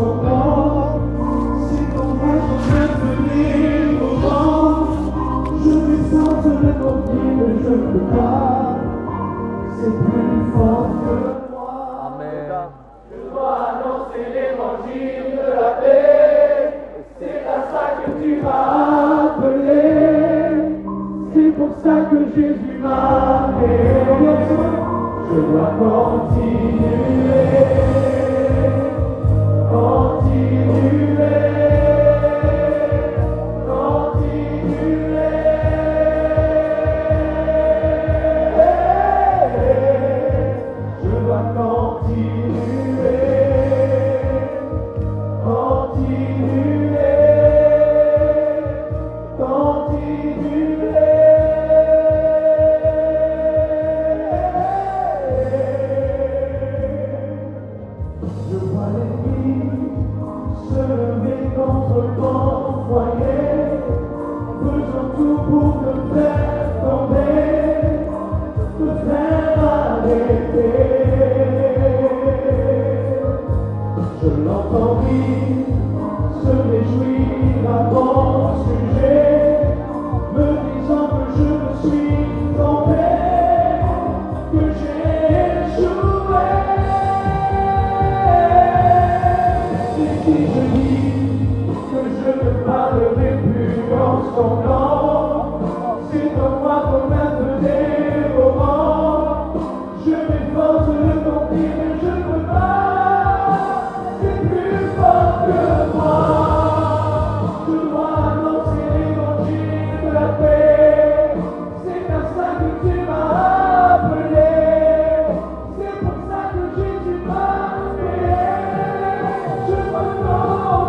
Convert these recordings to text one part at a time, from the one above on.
son corps. C'est ton moi qu'on a donné au vent. Je vais sentir ton pied, mais je ne peux pas. C'est plus fort que moi. Amen. Je dois annoncer l'évangile de la paix. C'est à ça que tu m'as appelé. C'est pour ça que Jésus m'a fait. Je dois continuer, continuer, continuer. Je dois continuer, continuer, continuer. Je vois l'ennemi se lever contre ton foyer, faisant tout pour te faire tomber, te faire arrêter. Je l'entends rire, se réjouir à mon sujet, me disant que je me suis trompé, que j'ai échoué. Et si je dis que je ne parlerai plus en son nom, c'est en moi qu'on a donné au vent. Je m'efforce de compter, mais je ne peux pas. C'est plus fort que moi. Je dois annoncer l'évangile de la paix. C'est à ça que tu m'as appelé. C'est pour ça que Jésus m'a fait. Je dois continuer.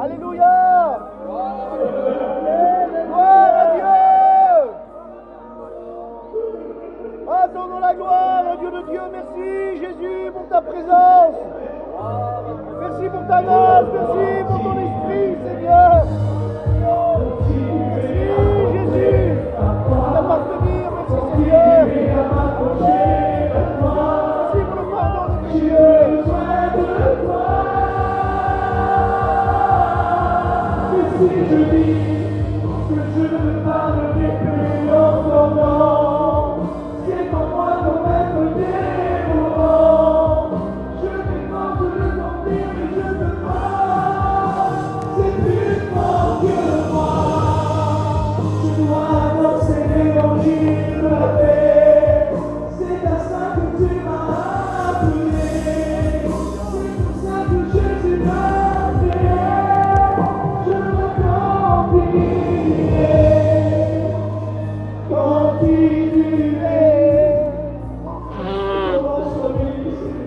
Alléluia. Gloire à Dieu. Attendons la gloire au Dieu de Dieu. Merci Jésus pour ta présence. Merci pour ta grâce. Merci pour ton esprit, Seigneur. Merci Jésus pour t'appartenir. Merci Seigneur. Merci pour le pardon de Dieu. Si je dis que je ne parlerai plus en ton nom, c'est en moi qu'on va te dévorant. Je m'efforce de compter, mais je ne peux pas. C'est plus fort que moi. Je dois annoncer l'évangile de la paix. C'est à ça que tu m'as appelé. C'est pour ça que Jésus m'a fait.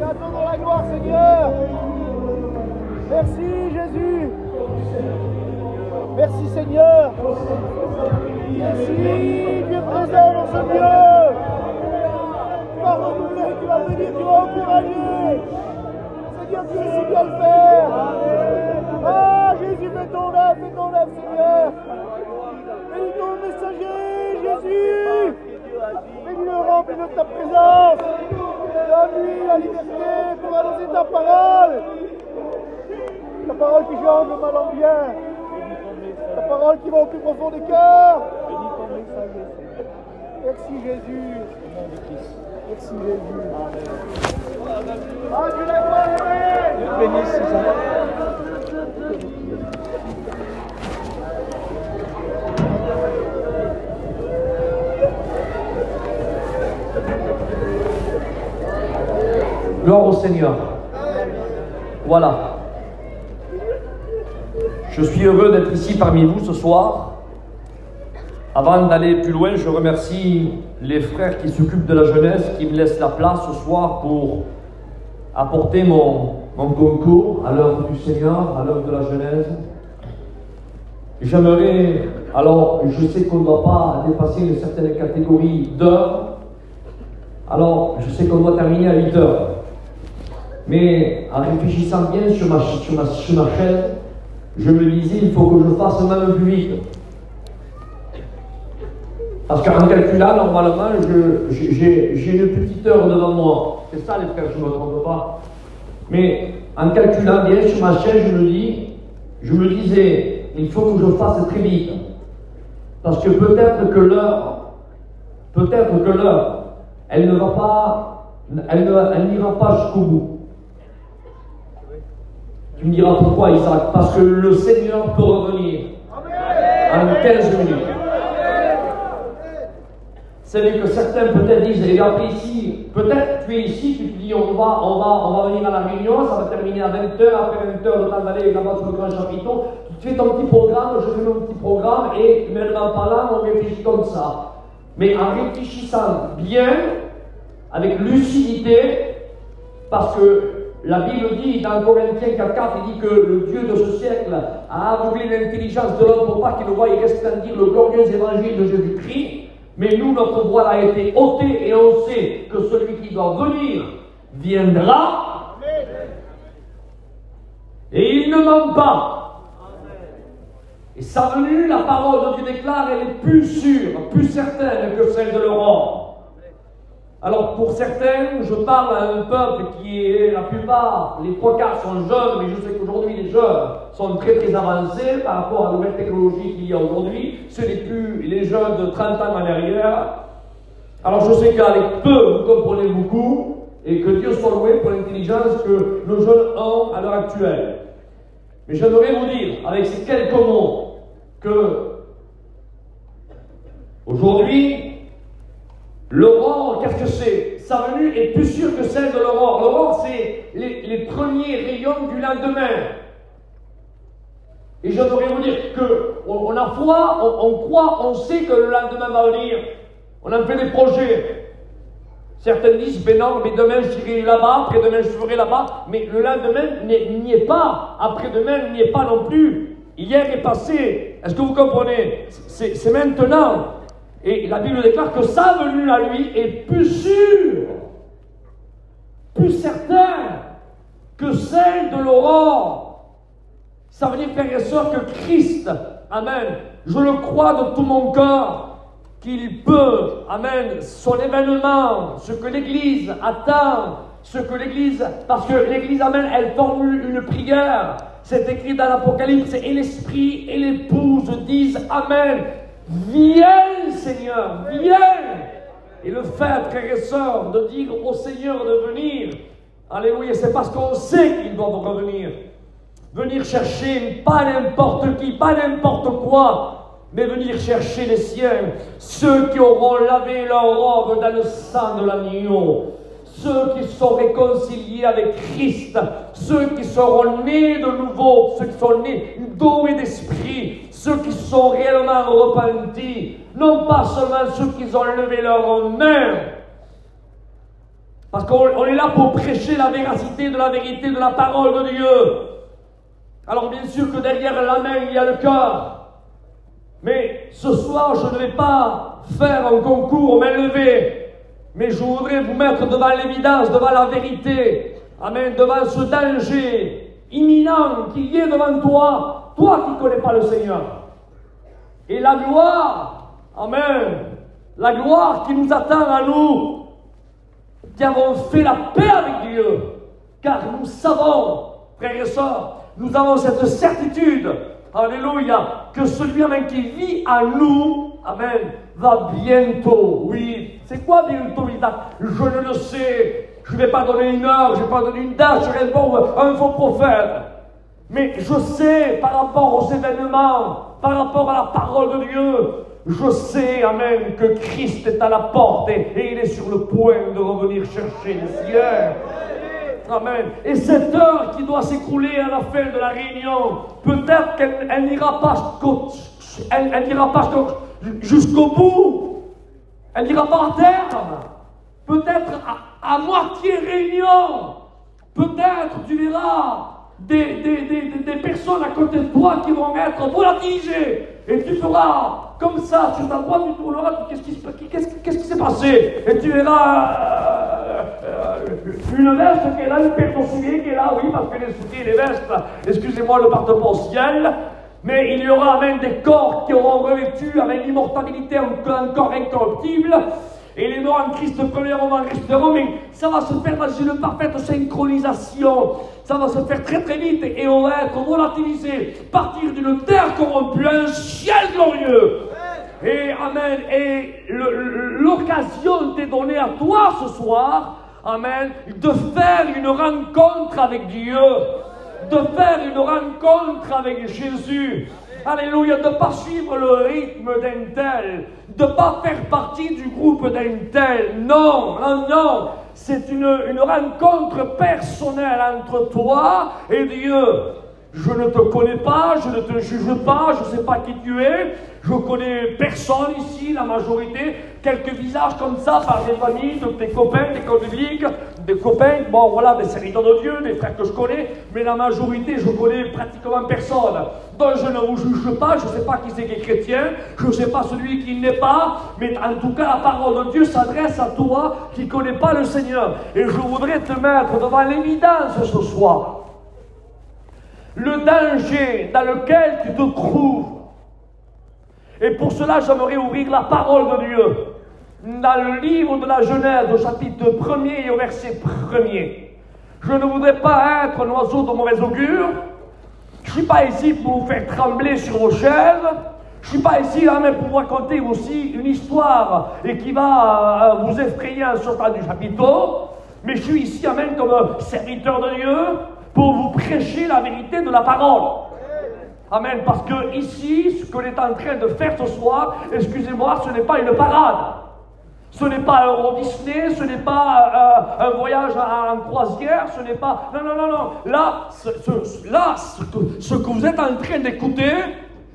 Attendons la gloire, Seigneur. Merci Jésus. Merci Seigneur. Merci Dieu présent dans ce lieu. Tu vas renouveler, tu vas bénir, tu vas encourager. Seigneur, tu sais bien le faire. Ah Jésus, fais ton œuvre, Seigneur. Bénis ton messager, Jésus. Bénis-le, remplis de ta présence. Donne-lui la liberté pour annoncer ta parole. Ta parole qui change le mal en bien. Ta parole qui va au plus profond des cœurs. Merci Jésus. Merci Jésus. Ah, Dieu la gloire. Dieu te bénisse, Gloire au Seigneur. Voilà. Je suis heureux d'être ici parmi vous ce soir. Avant d'aller plus loin, je remercie les frères qui s'occupent de la jeunesse, qui me laissent la place ce soir pour apporter mon concours à l'œuvre du Seigneur, à l'œuvre de la Genèse. J'aimerais, alors je sais qu'on ne doit pas dépasser une certaine catégorie d'heures, alors je sais qu'on doit terminer à 8 heures. Mais en réfléchissant bien sur ma chaise, je me disais, il faut que je fasse même plus vite. Parce qu'en calculant, normalement, j'ai une petite heure devant moi. C'est ça les frères, je ne me trompe pas. Mais en calculant bien sur ma chaise, je me disais, il faut que je fasse très vite. Parce que peut-être que l'heure, elle ne va pas, elle n'ira pas jusqu'au bout. Tu me diras pourquoi, Isaac? Parce que le Seigneur peut revenir en 15 minutes. C'est vrai que certains peut-être disent, et après ici, peut-être tu es ici, tu te dis on va venir à la réunion, ça va terminer à 20h, après 20h, le temps d'aller là-bas sur le grand chapiteau, tu fais ton petit programme, je fais mon petit programme, et maintenant par là, on réfléchit comme ça. Mais en réfléchissant bien, avec lucidité, parce que la Bible dit dans Corinthiens 4.4, il dit que le Dieu de ce siècle a aveuglé l'intelligence de l'homme pour pas qu'il ne voie resplendir le glorieux évangile de Jésus-Christ. Mais nous, notre voile a été ôté et on sait que celui qui doit venir viendra. Et il ne ment pas. Et sa venue, la parole de Dieu déclare, elle est plus sûre, plus certaine que celle de l'aurore. Alors pour certains, je parle à un peuple qui est, la plupart, les 3/4 sont jeunes, mais je sais qu'aujourd'hui les jeunes sont très très avancés par rapport à la nouvelle technologie qu'il y a aujourd'hui. Ce n'est plus les jeunes de 30 ans en arrière. Alors je sais qu'avec peu, vous comprenez beaucoup, et que Dieu soit loué pour l'intelligence que nos jeunes ont à l'heure actuelle. Mais j'aimerais vous dire, avec ces quelques mots, que aujourd'hui, l'aurore, qu'est-ce que c'est? Sa venue est plus sûre que celle de l'aurore. L'aurore, c'est les premiers rayons du lendemain. Et je devrais vous dire qu'on a foi, on croit, on sait que le lendemain va venir. On en fait des projets. Certains disent, ben non, mais demain je serai là-bas, après-demain je serai là-bas. Mais le lendemain n'y est pas. Après-demain n'y est pas non plus. Hier est passé. Est-ce que vous comprenez? C'est maintenant. Et la Bible déclare que sa venue à lui est plus sûre, plus certaine que celle de l'aurore. Ça veut dire, frères et sœurs, que Christ, amen, je le crois de tout mon cœur, qu'il peut, amen, son événement, ce que l'Église attend, ce que l'Église, parce que l'Église, amen, elle formule une prière. C'est écrit dans l'Apocalypse, et l'Esprit et l'épouse disent amen. Viens, Seigneur, viens! Et le fait, frères et sœurs, de dire au Seigneur de venir, alléluia, c'est parce qu'on sait qu'ils doivent revenir. Venir chercher pas n'importe qui, pas n'importe quoi, mais venir chercher les siens, ceux qui auront lavé leur robe dans le sang de l'agneau, ceux qui sont réconciliés avec Christ, ceux qui seront nés de nouveau, ceux qui sont nés d'eau et d'esprit, ceux qui sont réellement repentis, non pas seulement ceux qui ont levé leurs mains, parce qu'on est là pour prêcher la véracité de la vérité de la parole de Dieu. Alors bien sûr que derrière la main il y a le cœur, mais ce soir je ne vais pas faire un concours aux mains levées, mais je voudrais vous mettre devant l'évidence, devant la vérité, amen, devant ce danger imminent qu'il y est devant toi, toi qui ne connais pas le Seigneur. Et la gloire, amen, la gloire qui nous attend à nous, qui avons fait la paix avec Dieu, car nous savons, frères et sœurs, nous avons cette certitude, alléluia, que celui amen, qui vit en nous, amen, va bientôt, oui. C'est quoi bientôt, Isaac? Je ne le sais. Je ne vais pas donner une heure, je ne vais pas donner une date, je réponds un faux prophète. Mais je sais, par rapport aux événements, par rapport à la parole de Dieu, je sais, amen, que Christ est à la porte et il est sur le point de revenir chercher les siens. Amen. Et cette heure qui doit s'écrouler à la fin de la réunion, peut-être qu'elle n'ira pas, jusqu'au bout. Elle n'ira pas à terme. Peut-être à moitié réunion. Peut-être tu verras des personnes à côté de toi qui vont être volatilisées. Et tu feras comme ça, sur ta droite, tu tourneras, qu'est-ce qui s'est passé? Et tu verras une veste qui est là, une paire de souliers qui est là, oui, parce que les souliers et les vestes, excusez-moi, ne partent pas au ciel. Mais il y aura même des corps qui auront revêtu avec l'immortalité un corps incorruptible. Et les morts en Christ premièrement resteront, mais ça va se faire dans une parfaite synchronisation. Ça va se faire très très vite et on va être volatilisé, partir d'une terre corrompue à un ciel glorieux. Et amen. Et l'occasion t'est donnée à toi ce soir, amen, de faire une rencontre avec Dieu, de faire une rencontre avec Jésus. Alléluia, de ne pas suivre le rythme d'un tel, de ne pas faire partie du groupe d'un tel. Non, non, non. C'est une rencontre personnelle entre toi et Dieu. Je ne te connais pas, je ne te juge pas, je ne sais pas qui tu es. Je connais personne ici, la majorité. Quelques visages comme ça par des familles, de tes copains, des catholiques, des copains, bon voilà, des serviteurs de Dieu, des frères que je connais. Mais la majorité, je connais pratiquement personne. Donc je ne vous juge pas, je ne sais pas qui c'est qui est chrétien, je ne sais pas celui qui n'est pas. Mais en tout cas, la parole de Dieu s'adresse à toi qui ne connais pas le Seigneur. Et je voudrais te mettre devant l'évidence ce soir. Le danger dans lequel tu te trouves. Et pour cela, j'aimerais ouvrir la parole de Dieu dans le livre de la Genèse, au chapitre 1er et au verset 1er. Je ne voudrais pas être un oiseau de mauvais augure. Je ne suis pas ici pour vous faire trembler sur vos chaises. Je ne suis pas ici même pour vous raconter aussi une histoire et qui va vous effrayer en sortant du chapiteau. Mais je suis ici même comme un serviteur de Dieu pour vous prêcher la vérité de la parole. Amen. Parce que ici, ce qu'on est en train de faire ce soir, excusez-moi, ce n'est pas une parade. Ce n'est pas un Euro Disney, ce n'est pas un voyage en croisière, ce n'est pas... Non, non, non, non. Là, ce que vous êtes en train d'écouter,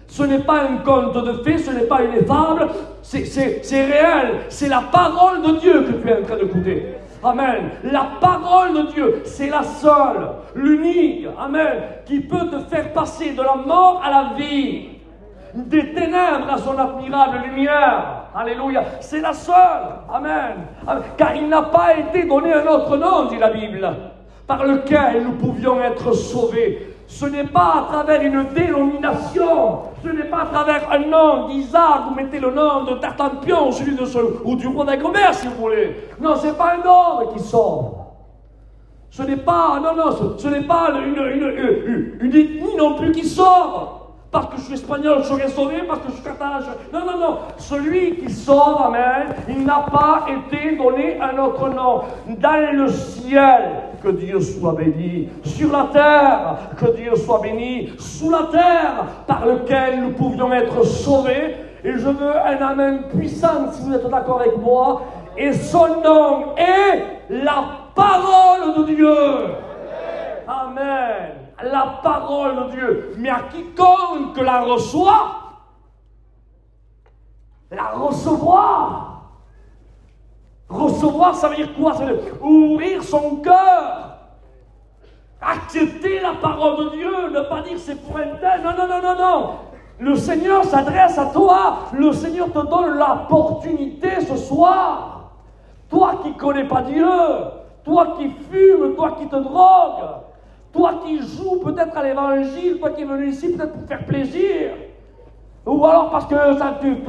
ce n'est pas un conte de fées, ce n'est pas une fable, c'est réel. C'est la parole de Dieu que tu es en train d'écouter. Amen. La parole de Dieu, c'est la seule, l'unique, amen, qui peut te faire passer de la mort à la vie, des ténèbres à son admirable lumière. Alléluia. C'est la seule. Amen. Amen. Car il n'a pas été donné un autre nom, dit la Bible, par lequel nous pouvions être sauvés. Ce n'est pas à travers une dénomination, ce n'est pas à travers un nom d'Isaac, vous mettez le nom de Tartampion, celui de ou du roi d'Agrobert si vous voulez. Non, ce n'est pas un homme qui sauve. Ce n'est pas, ce n'est pas une ethnie non plus qui sauve. Parce que je suis espagnol, je serai sauvé, parce que je suis catalan. Non, non, non. Celui qui sauve, amen, il n'a pas été donné un autre nom. Dans le ciel, que Dieu soit béni. Sur la terre, que Dieu soit béni. Sous la terre, par lequel nous pouvions être sauvés. Et je veux un amen puissant, si vous êtes d'accord avec moi. Et son nom est la parole de Dieu. Amen. La parole de Dieu. Mais à quiconque la reçoit, la recevoir. Recevoir, ça veut dire quoi? Ça veut dire ouvrir son cœur. Accepter la parole de Dieu. Ne pas dire c'est pour un tel. Non, non, non, non, non. Le Seigneur s'adresse à toi. Le Seigneur te donne l'opportunité ce soir. Toi qui ne connais pas Dieu. Toi qui fumes. Toi qui te drogues. Toi qui joues peut-être à l'évangile, toi qui es venu ici peut-être pour faire plaisir, ou alors parce que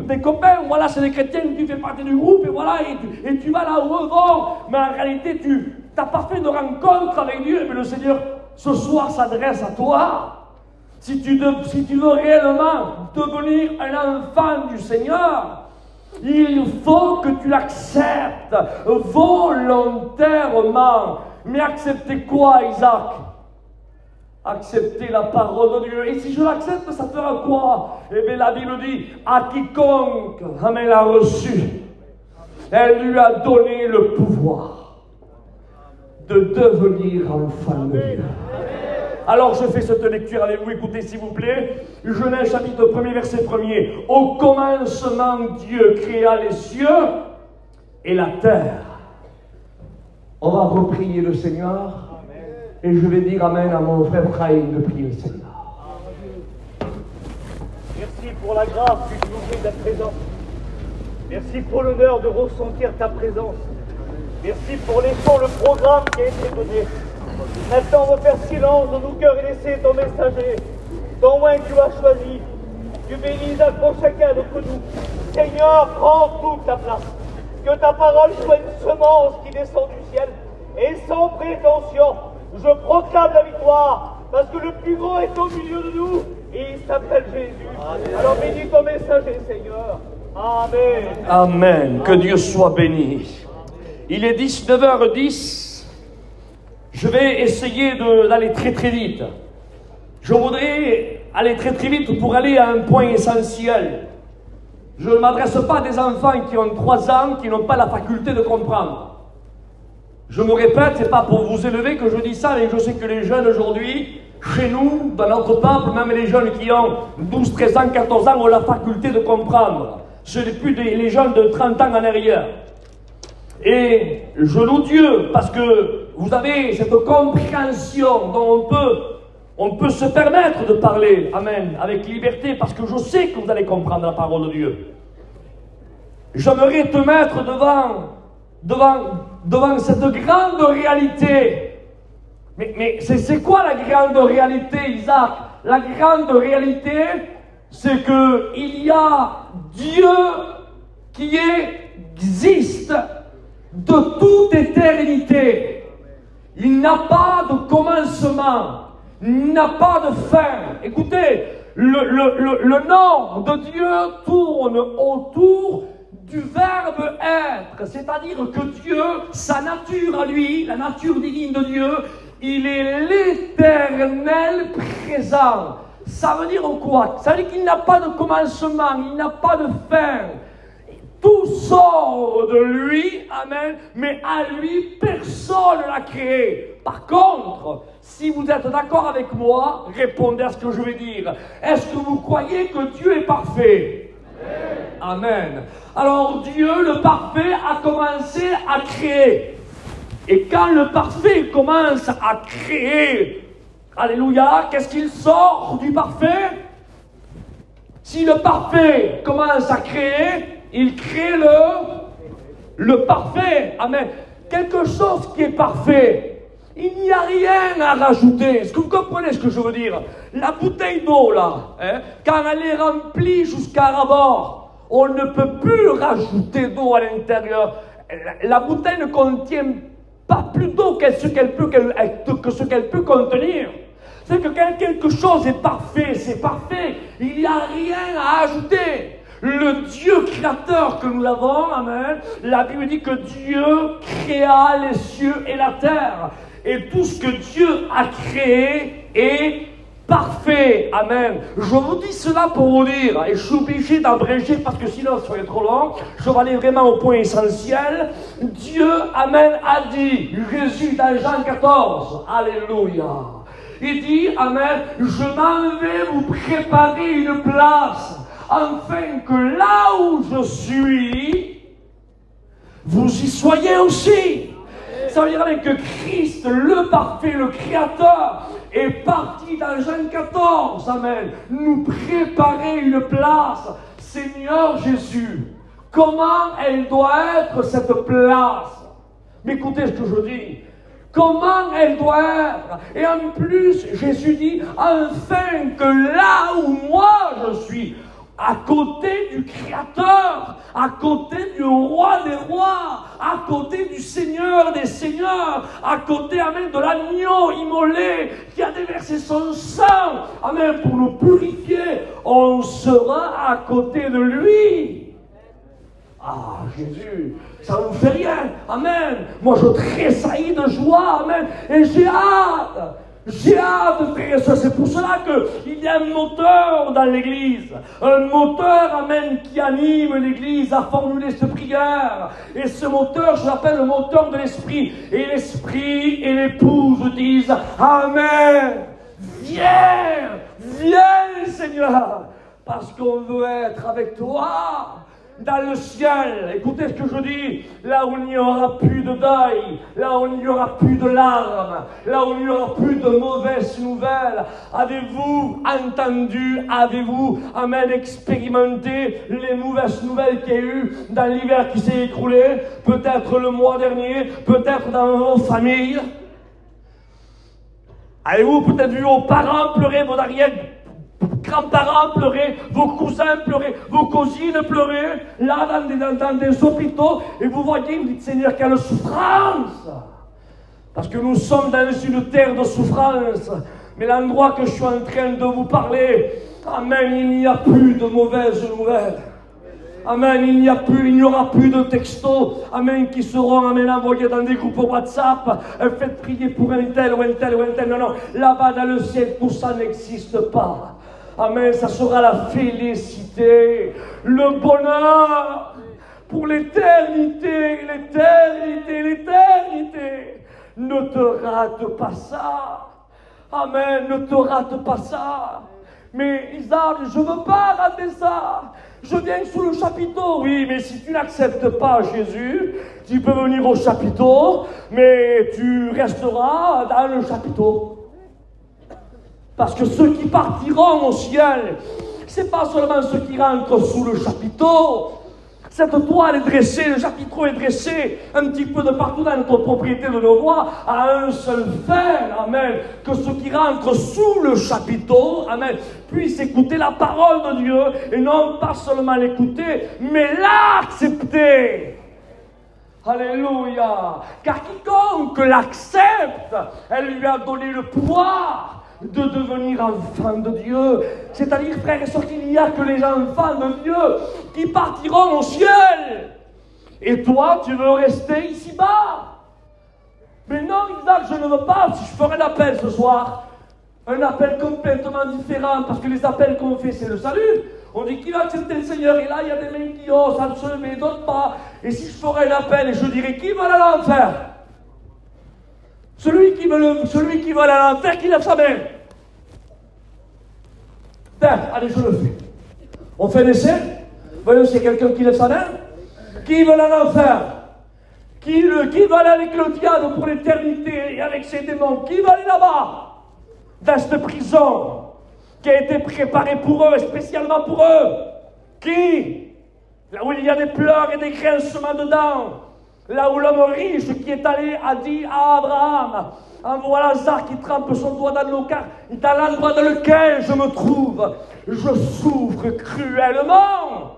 tes copains, voilà, c'est des chrétiens, tu fais partie du groupe, et voilà, et tu vas là où eux vont, mais en réalité, tu n'as pas fait de rencontre avec Dieu, mais le Seigneur, ce soir, s'adresse à toi. Si tu veux réellement devenir un enfant du Seigneur, il faut que tu l'acceptes volontairement. Mais accepter quoi, Isaac? Accepter la parole de Dieu. Et si je l'accepte, ça fera quoi? Eh bien, la Bible dit, à quiconque, amen, l'a reçu, elle lui a donné le pouvoir de devenir enfant de Dieu. Alors je fais cette lecture avec vous, écoutez s'il vous plaît. Genèse chapitre 1er, verset 1er. Au commencement, Dieu créa les cieux et la terre. On va reprier le Seigneur. Et je vais dire Amen à mon frère Brahim de prier le Seigneur. Merci pour la grâce que tu nous fais de ta présence. Merci pour l'honneur de ressentir ta présence. Merci pour l'effort, le programme qui a été donné. Maintenant, on va faire silence dans nos cœurs et laisser ton messager, ton oint que tu as choisi. Tu bénis pour chacun d'entre nous. Seigneur, prends toute ta place. Que ta parole soit une semence qui descend du ciel. Et sans prétention, je proclame la victoire. Parce que le plus grand est au milieu de nous. Et il s'appelle Jésus. Alors bénis ton messager, Seigneur. Amen. Amen. Que Dieu soit béni. Il est 19h10. Je vais essayer d'aller très très vite. Je voudrais aller très très vite pour aller à un point essentiel. Je ne m'adresse pas à des enfants qui ont 3 ans, qui n'ont pas la faculté de comprendre. Je me répète, ce n'est pas pour vous élever que je dis ça, mais je sais que les jeunes aujourd'hui, chez nous, dans notre peuple, même les jeunes qui ont 12, 13 ans, 14 ans, ont la faculté de comprendre. Ce n'est plus les jeunes de 30 ans en arrière. Et je loue Dieu parce que vous avez cette compréhension dont on peut se permettre de parler, amen, avec liberté, parce que je sais que vous allez comprendre la parole de Dieu. J'aimerais te mettre devant cette grande réalité. Mais c'est quoi la grande réalité, Isaac? La grande réalité, c'est qu'il y a Dieu qui existe de toute éternité. Il n'a pas de commencement, il n'a pas de fin. Écoutez, le nom de Dieu tourne autour du verbe être, c'est-à-dire que Dieu, sa nature à lui, la nature divine de Dieu, il est l'éternel présent. Ça veut dire quoi? Ça veut dire qu'il n'a pas de commencement, il n'a pas de fin. Tout sort de lui, amen, mais à lui, personne ne l'a créé. Par contre, si vous êtes d'accord avec moi, répondez à ce que je vais dire. Est-ce que vous croyez que Dieu est parfait? Amen. Alors Dieu, le parfait, a commencé à créer. Et quand le parfait commence à créer, alléluia, qu'est-ce qu'il sort du parfait? Si le parfait commence à créer, il crée le parfait. Amen. Quelque chose qui est parfait. Il n'y a rien à rajouter. Est-ce que vous comprenez ce que je veux dire? La bouteille d'eau, là, quand elle est remplie jusqu'à rebord, on ne peut plus rajouter d'eau à l'intérieur. La bouteille ne contient pas plus d'eau que ce qu'elle peut contenir. C'est que quand quelque chose est parfait, c'est parfait. Il n'y a rien à ajouter. Le Dieu créateur que nous avons, amen, la Bible dit que Dieu créa les cieux et la terre. Et tout ce que Dieu a créé est parfait, amen. Je vous dis cela pour vous dire, et je suis obligé d'abréger parce que sinon ça serait trop long, je vais aller vraiment au point essentiel. Dieu, amen, a dit, Jésus dans Jean 14, alléluia. Il dit, amen, je m'en vais vous préparer une place, afin que là où je suis, vous y soyez aussi. Ça veut dire que Christ, le parfait, le Créateur, est parti dans Jean 14, amen, nous préparer une place. Seigneur Jésus, comment elle doit être cette place? Mais écoutez ce que je dis. Comment elle doit être? Et en plus, Jésus dit, afin que là où moi je suis, à côté du Créateur, à côté du Roi des Rois, à côté du Seigneur des Seigneurs, à côté, amen, de l'agneau immolé qui a déversé son sang, amen, pour nous purifier, on sera à côté de lui. Ah, Jésus, ça ne vous fait rien, amen. Moi, je tressaillis de joie, amen, et j'ai hâte. J'ai hâte, frères et sœurs. C'est pour cela qu'il y a un moteur dans l'église. Un moteur, amen, qui anime l'église à formuler cette prière. Et ce moteur, je l'appelle le moteur de l'esprit. Et l'esprit et l'épouse disent amen. Viens, viens, Seigneur. Parce qu'on veut être avec toi. Dans le ciel, écoutez ce que je dis, là où il n'y aura plus de deuil, là où il n'y aura plus de larmes, là où il n'y aura plus de mauvaises nouvelles, avez-vous entendu, avez-vous, amen, expérimenté les mauvaises nouvelles qu'il y a eu dans l'hiver qui s'est écroulé, peut-être le mois dernier, peut-être dans vos familles? Avez-vous peut-être vu vos parents pleurer, vos grands-parents pleurer, vos cousins pleurer, vos cousines pleurer, là dans des hôpitaux, et vous voyez, vous dites, Seigneur, quelle souffrance! Parce que nous sommes dans une terre de souffrance, mais l'endroit que je suis en train de vous parler, amen, il n'y a plus de mauvaises nouvelles. Amen, il n'y aura plus de textos, amen, qui seront, amen, envoyés dans des groupes WhatsApp, faites prier pour un tel ou un tel ou un tel. Non, là-bas dans le ciel, tout ça n'existe pas. Amen, ça sera la félicité, le bonheur pour l'éternité, l'éternité, l'éternité. Ne te rate pas ça. Amen, ne te rate pas ça. Mais Isaac, je ne veux pas rater ça. Je viens sous le chapiteau. Oui, mais si tu n'acceptes pas Jésus, tu peux venir au chapiteau, mais tu resteras dans le chapiteau. Parce que ceux qui partiront au ciel, ce n'est pas seulement ceux qui rentrent sous le chapiteau. Cette toile est dressée, le chapiteau est dressé un petit peu de partout dans notre propriété de nos voies, à un seul fait, amen, que ceux qui rentrent sous le chapiteau, amen, puissent écouter la parole de Dieu, et non pas seulement l'écouter, mais l'accepter. Alléluia. Car quiconque l'accepte, elle lui a donné le pouvoir de devenir enfant de Dieu. C'est-à-dire, frères et sœurs, qu'il n'y a que les enfants de Dieu qui partiront au ciel. Et toi, tu veux rester ici-bas. Mais non, Isaac, je ne veux pas. Si je ferai l'appel ce soir, un appel complètement différent, parce que les appels qu'on fait, c'est le salut. On dit qui va accepter le Seigneur, et là, il y a des mains qui osent à se lever, d'autres pas. Et si je ferai un appel, et je dirais qui va aller à l'enfer? Celui qui veut aller à l'enfer, qui lève sa main. Tiens, allez, je le fais. On fait un essai. Voyons s'il y a quelqu'un qui lève sa main. Qui veut aller à l'enfer? Qui va aller avec le diable pour l'éternité et avec ses démons? Qui va aller là-bas? Dans cette prison qui a été préparée pour eux, et spécialement pour eux. Qui? Là où il y a des pleurs et des grincements dedans. Là où l'homme riche qui est allé a dit à Abraham, envoie Lazare qui trempe son doigt dans l'endroit dans lequel je me trouve. Je souffre cruellement.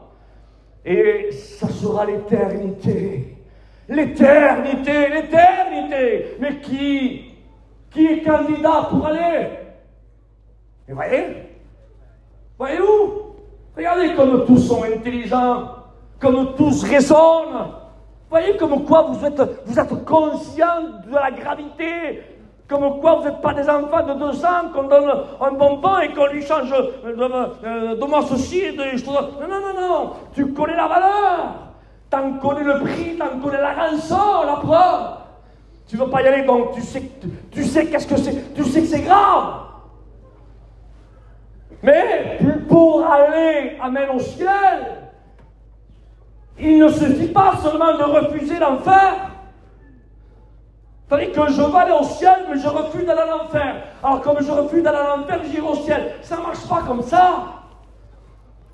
Et ça sera l'éternité. L'éternité, l'éternité. Mais qui est candidat pour aller? Et voyez-vous? Regardez comme tous sont intelligents, comme tous raisonnent. Voyez comme quoi vous êtes conscient de la gravité, comme quoi vous n'êtes pas des enfants de 2 ans qu'on donne un bonbon et qu'on lui change de moi ceci, non, tu connais la valeur, t'en connais le prix, t'en connais la rançon, la preuve. Tu ne veux pas y aller, donc tu sais qu'est-ce que c'est, tu sais que c'est grave. Mais pour aller, amen, au ciel, il ne suffit pas seulement de refuser l'enfer. C'est-à-dire que je vais aller au ciel, mais je refuse d'aller à l'enfer. Alors comme je refuse d'aller à l'enfer, j'irai au ciel. Ça ne marche pas comme ça.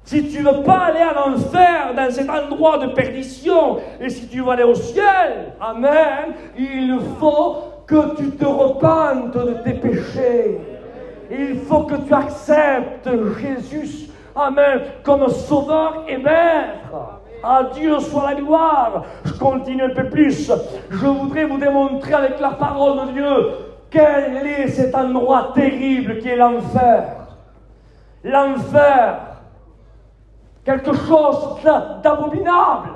Si tu ne veux pas aller à l'enfer, dans cet endroit de perdition, et si tu veux aller au ciel, amen, il faut que tu te repentes de tes péchés. Il faut que tu acceptes Jésus, amen, comme sauveur et maître. À Dieu soit la gloire. Je continue un peu plus. Je voudrais vous démontrer avec la parole de Dieu quel est cet endroit terrible qui est l'enfer. L'enfer. Quelque chose d'abominable.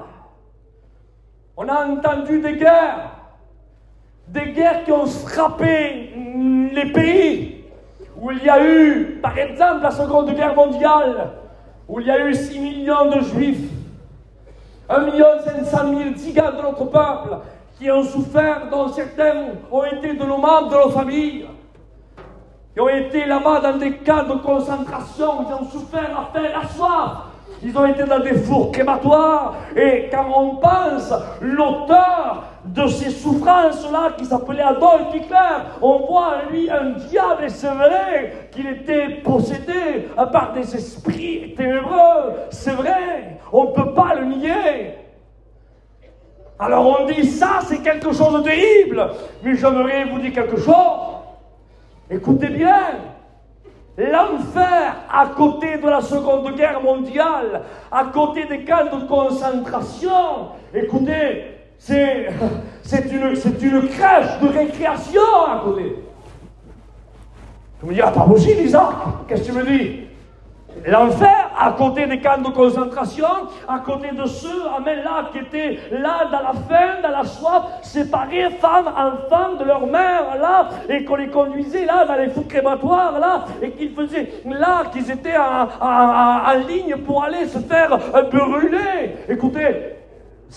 On a entendu des guerres qui ont frappé les pays où il y a eu, par exemple, la Seconde Guerre mondiale, où il y a eu 6 millions de Juifs, 1 500 000 tziganes de notre peuple qui ont souffert, dont certains ont été de nos membres, de nos familles, qui ont été là-bas dans des camps de concentration, ils ont souffert la faim, la soif, ils ont été dans des fours crématoires, et quand on pense l'auteur de ces souffrances-là, qui s'appelait Adolf Hitler, on voit en lui un diable, et c'est vrai qu'il était possédé par des esprits ténébreux, c'est vrai, on ne peut pas le nier. Alors on dit ça, c'est quelque chose de terrible, mais j'aimerais vous dire quelque chose. Écoutez bien, l'enfer à côté de la Seconde Guerre mondiale, à côté des camps de concentration, écoutez, c'est une crèche de récréation à côté. Tu me dis, ah, pas possible, Isaac, qu'est-ce que tu me dis? L'enfer, à côté des camps de concentration, à côté de ceux, amen, là, qui étaient là, dans la faim, dans la soif, séparés, femmes, enfants, de leur mère, là, et qu'on les conduisait, là, dans les fours crématoires, là, et qu'ils faisaient, là, qu'ils étaient en ligne pour aller se faire brûler. Écoutez,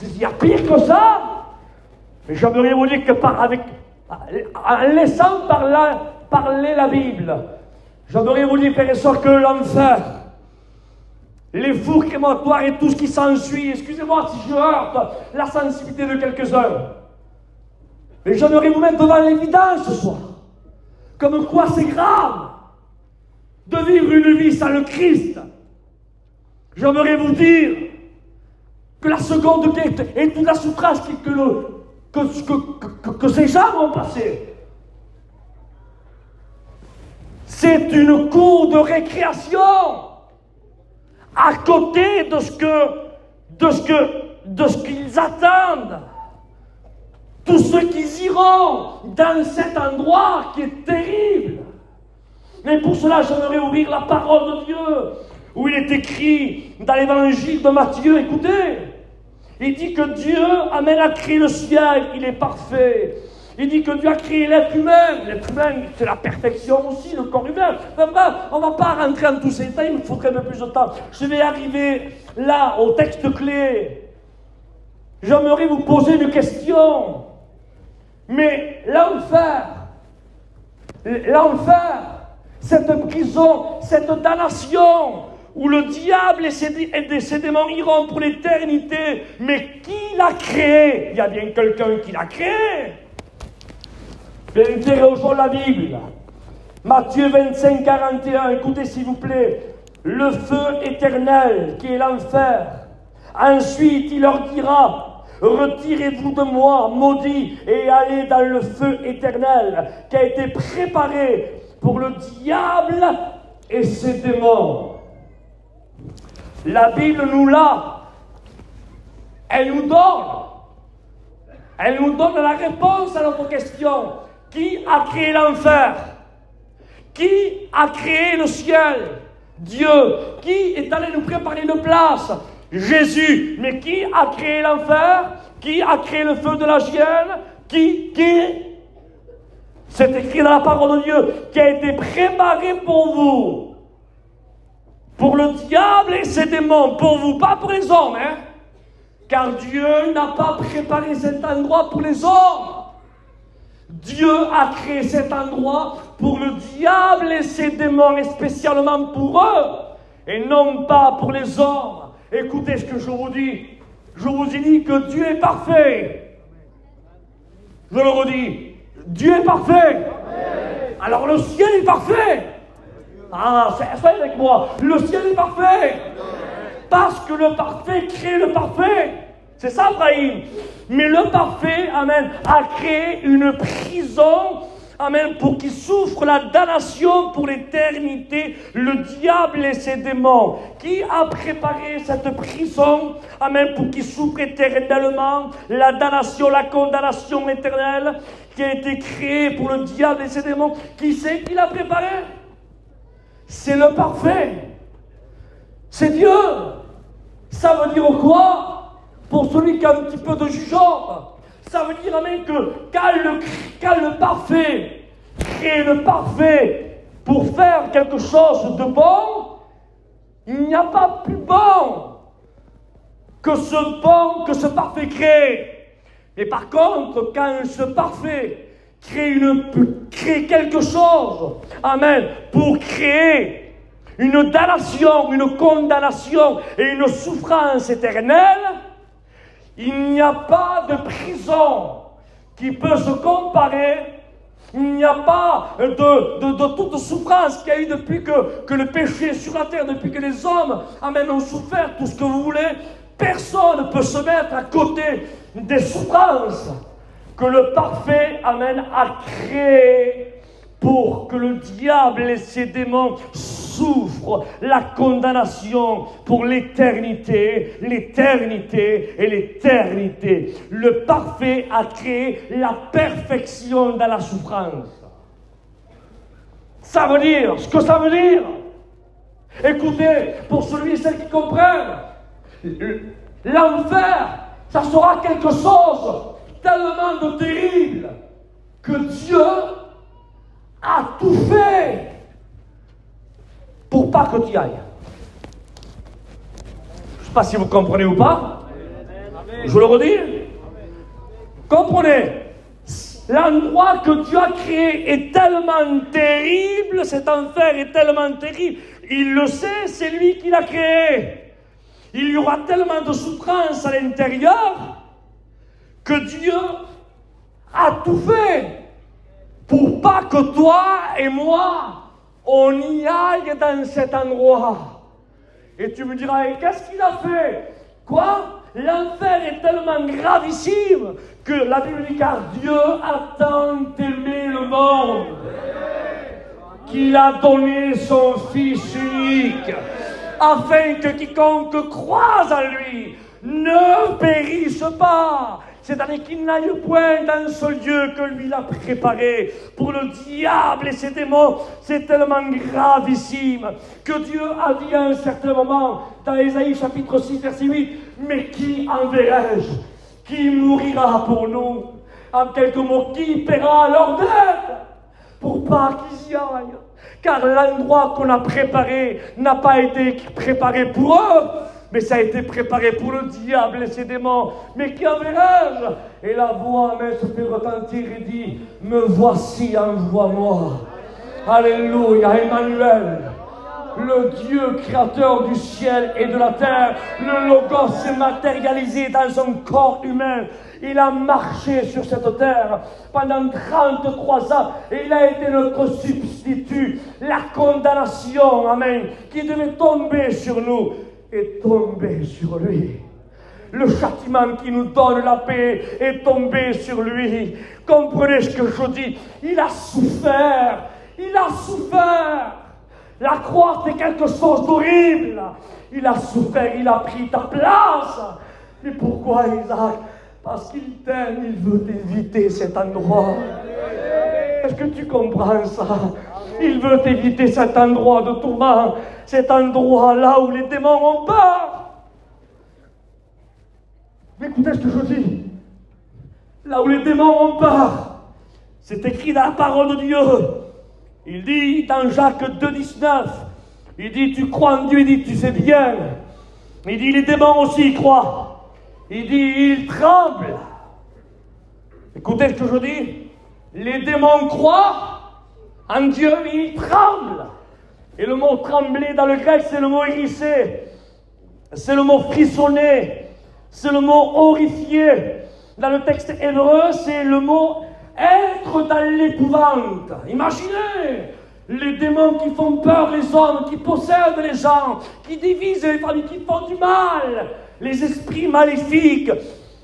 il y a pire que ça. Mais j'aimerais vous dire que en laissant parler la Bible, j'aimerais vous dire, frères et sœurs, que l'enfer, les fours crématoires et tout ce qui s'ensuit, excusez-moi si je heurte la sensibilité de quelques-uns, mais j'aimerais vous mettre devant l'évidence ce soir, comme quoi c'est grave de vivre une vie sans le Christ. J'aimerais vous dire que la Seconde Guerre et toute la souffrance que ces gens ont passé, c'est une cour de récréation à côté de ce qu'ils attendent. Tous ceux qui iront dans cet endroit qui est terrible. Mais pour cela, j'aimerais ouvrir la parole de Dieu, où il est écrit dans l'évangile de Matthieu, écoutez, il dit que Dieu a créé le ciel, il est parfait. Il dit que Dieu a créé l'être humain. L'être humain, c'est la perfection aussi, le corps humain. Enfin, bref, on ne va pas rentrer en tous ces détails, il me faudrait un peu plus de temps. Je vais arriver là, au texte clé. J'aimerais vous poser une question. Mais l'enfer, cette prison, cette damnation, où le diable et ses démons iront pour l'éternité, mais qui l'a créé? Il y a bien quelqu'un qui l'a créé. Interrogeons la Bible. Matthieu 25, 41, écoutez s'il vous plaît. Le feu éternel qui est l'enfer. Ensuite, il leur dira, retirez-vous de moi, maudits, et allez dans le feu éternel qui a été préparé pour le diable et ses démons. La Bible nous l'a. Elle nous donne la réponse à notre question. Qui a créé l'enfer? Qui a créé le ciel? Dieu. Qui est allé nous préparer une place? Jésus. Mais qui a créé l'enfer? Qui a créé le feu de la hyène? Qui? C'est écrit dans la parole de Dieu, qui a été préparé pour vous. Pour le diable et ses démons. Pour vous, pas pour les hommes, hein? Car Dieu n'a pas préparé cet endroit pour les hommes. Dieu a créé cet endroit pour le diable et ses démons, et spécialement pour eux, et non pas pour les hommes. Écoutez ce que je vous dis. Je vous ai dit que Dieu est parfait. Je le redis. Dieu est parfait. Alors le ciel est parfait. Ah, soyez avec moi. Le ciel est parfait. Parce que le parfait crée le parfait. C'est ça, Brahim. Mais le parfait, amen, a créé une prison, amen, pour qu'il souffre la damnation pour l'éternité, le diable et ses démons. Qui a préparé cette prison, amen, pour qu'il souffre éternellement la damnation, la condamnation éternelle qui a été créée pour le diable et ses démons? Qui c'est qui l'a préparé? C'est le parfait. C'est Dieu. Ça veut dire quoi? Pour celui qui a un petit peu de jugeote, ça veut dire, amen, que quand le parfait créé le parfait pour faire quelque chose de bon, il n'y a pas plus bon que ce parfait créé. Mais par contre, quand ce parfait crée quelque chose, amen, pour créer une damnation, une condamnation et une souffrance éternelle, il n'y a pas de prison qui peut se comparer. Il n'y a pas de toute souffrance qu'il y a eu depuis que le péché est sur la terre, depuis que les hommes, amen, ont souffert, tout ce que vous voulez. Personne ne peut se mettre à côté des souffrances que le parfait, amen, a créées pour que le diable et ses démons souffrent la condamnation pour l'éternité, l'éternité et l'éternité. Le parfait a créé la perfection dans la souffrance. Ça veut dire ce que ça veut dire. Écoutez, pour celui et celle qui comprennent, l'enfer, ça sera quelque chose tellement de terrible que Dieu a tout fait pour pas que tu y ailles. Je ne sais pas si vous comprenez ou pas. Je le redis. Comprenez. L'endroit que Dieu a créé est tellement terrible, cet enfer est tellement terrible. Il le sait, c'est lui qui l'a créé. Il y aura tellement de souffrance à l'intérieur que Dieu a tout fait pour pas que toi et moi, on y aille dans cet endroit. Et tu me diras, qu'est-ce qu'il a fait? Quoi? L'enfer est tellement gravissime que la Bible dit, car Dieu a tant aimé le monde qu'il a donné son Fils unique, afin que quiconque croise en lui ne périsse pas. C'est-à-dire qu'il n'aille point dans ce lieu que lui l'a préparé. Pour le diable et ses démons, c'est tellement gravissime que Dieu a dit à un certain moment, dans Ésaïe chapitre 6, verset 8, « Mais qui enverrai-je? Qui mourira pour nous? » En quelques mots, qui paiera leur dette pour pas qu'ils y aillent? Car l'endroit qu'on a préparé n'a pas été préparé pour eux, mais ça a été préparé pour le diable et ses démons. Mais qui enverrai-je? Et la voix même se fait retentir et dit, me voici, envoie-moi. Alléluia, Emmanuel. Le Dieu créateur du ciel et de la terre, le Logos s'est matérialisé dans un corps humain. Il a marché sur cette terre pendant 33 ans et il a été notre substitut. La condamnation, amen, qui devait tomber sur nous est tombée sur lui. Le châtiment qui nous donne la paix est tombé sur lui. Comprenez ce que je dis? Il a souffert. Il a souffert. La croix, c'est quelque chose d'horrible. Il a souffert, il a pris ta place. Mais pourquoi, Isaac? Parce qu'il t'aime, il veut éviter cet endroit. Est-ce que tu comprends ça? Il veut éviter cet endroit de tourment, cet endroit là où les démons ont peur. Mais écoutez ce que je dis. Là où les démons ont peur, c'est écrit dans la parole de Dieu. Il dit dans Jacques 2,19, il dit, tu crois en Dieu, il dit, tu sais bien. Il dit, les démons aussi y croient. Il dit, ils tremblent. Écoutez ce que je dis. Les démons croient en Dieu, ils tremblent. Et le mot trembler dans le grec, c'est le mot hérisser. C'est le mot frissonner. C'est le mot horrifier. Dans le texte hébreu, c'est le mot être dans l'épouvante. Imaginez les démons qui font peur les hommes, qui possèdent les gens, qui divisent les familles, qui font du mal. Les esprits maléfiques.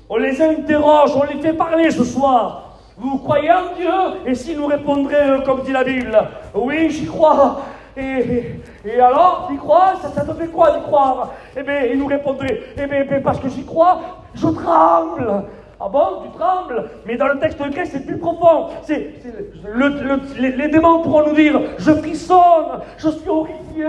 On les interroge, on les fait parler ce soir. Vous croyez en Dieu? Et s'ils nous répondraient, comme dit la Bible, oui, j'y crois. Et alors, tu crois? Ça te fait quoi d'y croire? Eh bien, ils nous répondraient, eh bien, parce que j'y crois, je tremble. Ah bon, tu trembles? Mais dans le texte grec, c'est plus profond. Les démons pourront nous dire, je frissonne, je suis horrifié,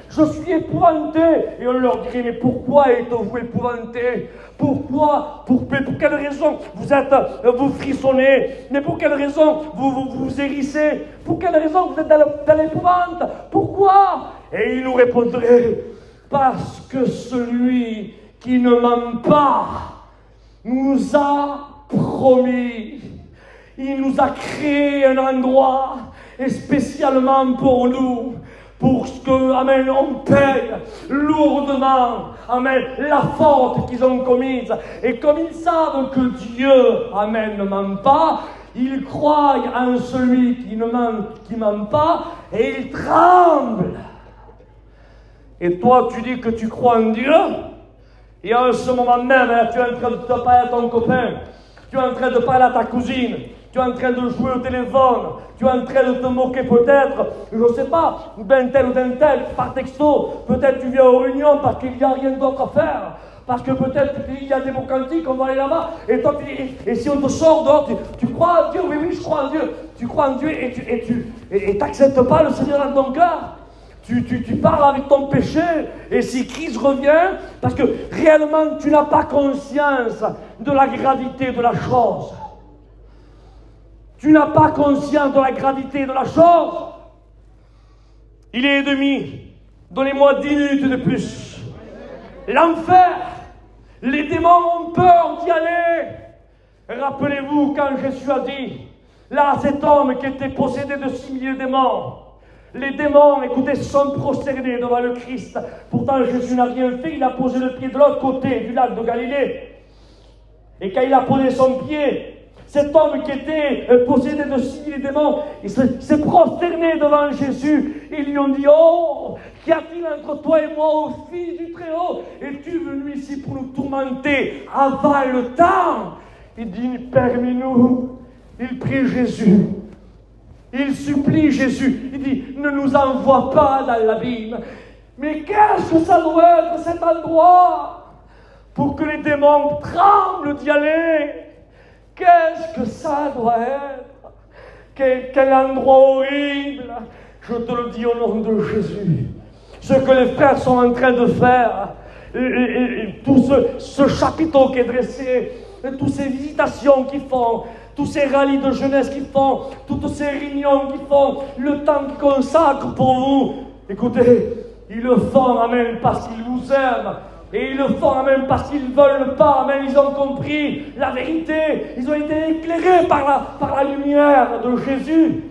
je suis épouvanté. Et on leur dirait, mais pourquoi êtes-vous épouvanté? Pourquoi? Pour quelle raison vous frissonnez? Mais pour quelle raison vous hérissez? Pour quelle raison vous êtes dans l'épouvante? Pourquoi? Et il nous répondrait, parce que celui qui ne ment pas nous a promis, il nous a créé un endroit, et spécialement pour nous, pour que, amen, on paye lourdement, amen, la faute qu'ils ont commise. Et comme ils savent que Dieu, amen, ne ment pas, ils croient en celui qui ne ment pas, et ils tremblent. Et toi, tu dis que tu crois en Dieu, et en ce moment même, tu es en train de te parler à ton copain, tu es en train de parler à ta cousine, tu es en train de jouer au téléphone, tu es en train de te moquer peut-être, je ne sais pas, d'un tel ou d'un tel, par texto, peut-être tu viens aux réunions parce qu'il n'y a rien d'autre à faire, parce que peut-être il y a des mots cantiques, on va aller là-bas, et toi tu dis, et si on te sort dehors, tu crois en Dieu? Oui, je crois en Dieu, tu crois en Dieu et tu n'acceptes pas le Seigneur dans ton cœur. Tu parles avec ton péché, et si Christ revient, parce que réellement tu n'as pas conscience de la gravité de la chose. Tu n'as pas conscience de la gravité de la chose. Il est demi. Donnez-moi 10 minutes de plus. L'enfer, les démons ont peur d'y aller. Rappelez-vous quand Jésus a dit, là cet homme qui était possédé de 6000 démons, les démons, écoutez, sont prosternés devant le Christ. Pourtant, Jésus n'a rien fait. Il a posé le pied de l'autre côté du lac de Galilée. Et quand il a posé son pied, cet homme qui était possédé de 6000 démons, il s'est prosterné devant Jésus. Ils lui ont dit, oh, qu'y a-t-il entre toi et moi, ô Fils du Très-Haut? Es-tu venu ici pour nous tourmenter avant le temps? Il dit, permets-nous. Il prie Jésus. Il supplie Jésus. Il dit, ne nous envoie pas dans l'abîme. Mais qu'est-ce que ça doit être cet endroit pour que les démons tremblent d'y aller? Qu'est-ce que ça doit être? Quel endroit horrible! Je te le dis au nom de Jésus. Ce que les frères sont en train de faire, et tout ce chapiteau qui est dressé, et toutes ces visitations qu'ils font, tous ces rallyes de jeunesse qu'ils font, toutes ces réunions qu'ils font, le temps qu'ils consacrent pour vous, écoutez, ils le font, amen, parce qu'ils vous aiment. Et ils le font, amen, parce qu'ils ne veulent pas, amen, ils ont compris la vérité, ils ont été éclairés par la lumière de Jésus.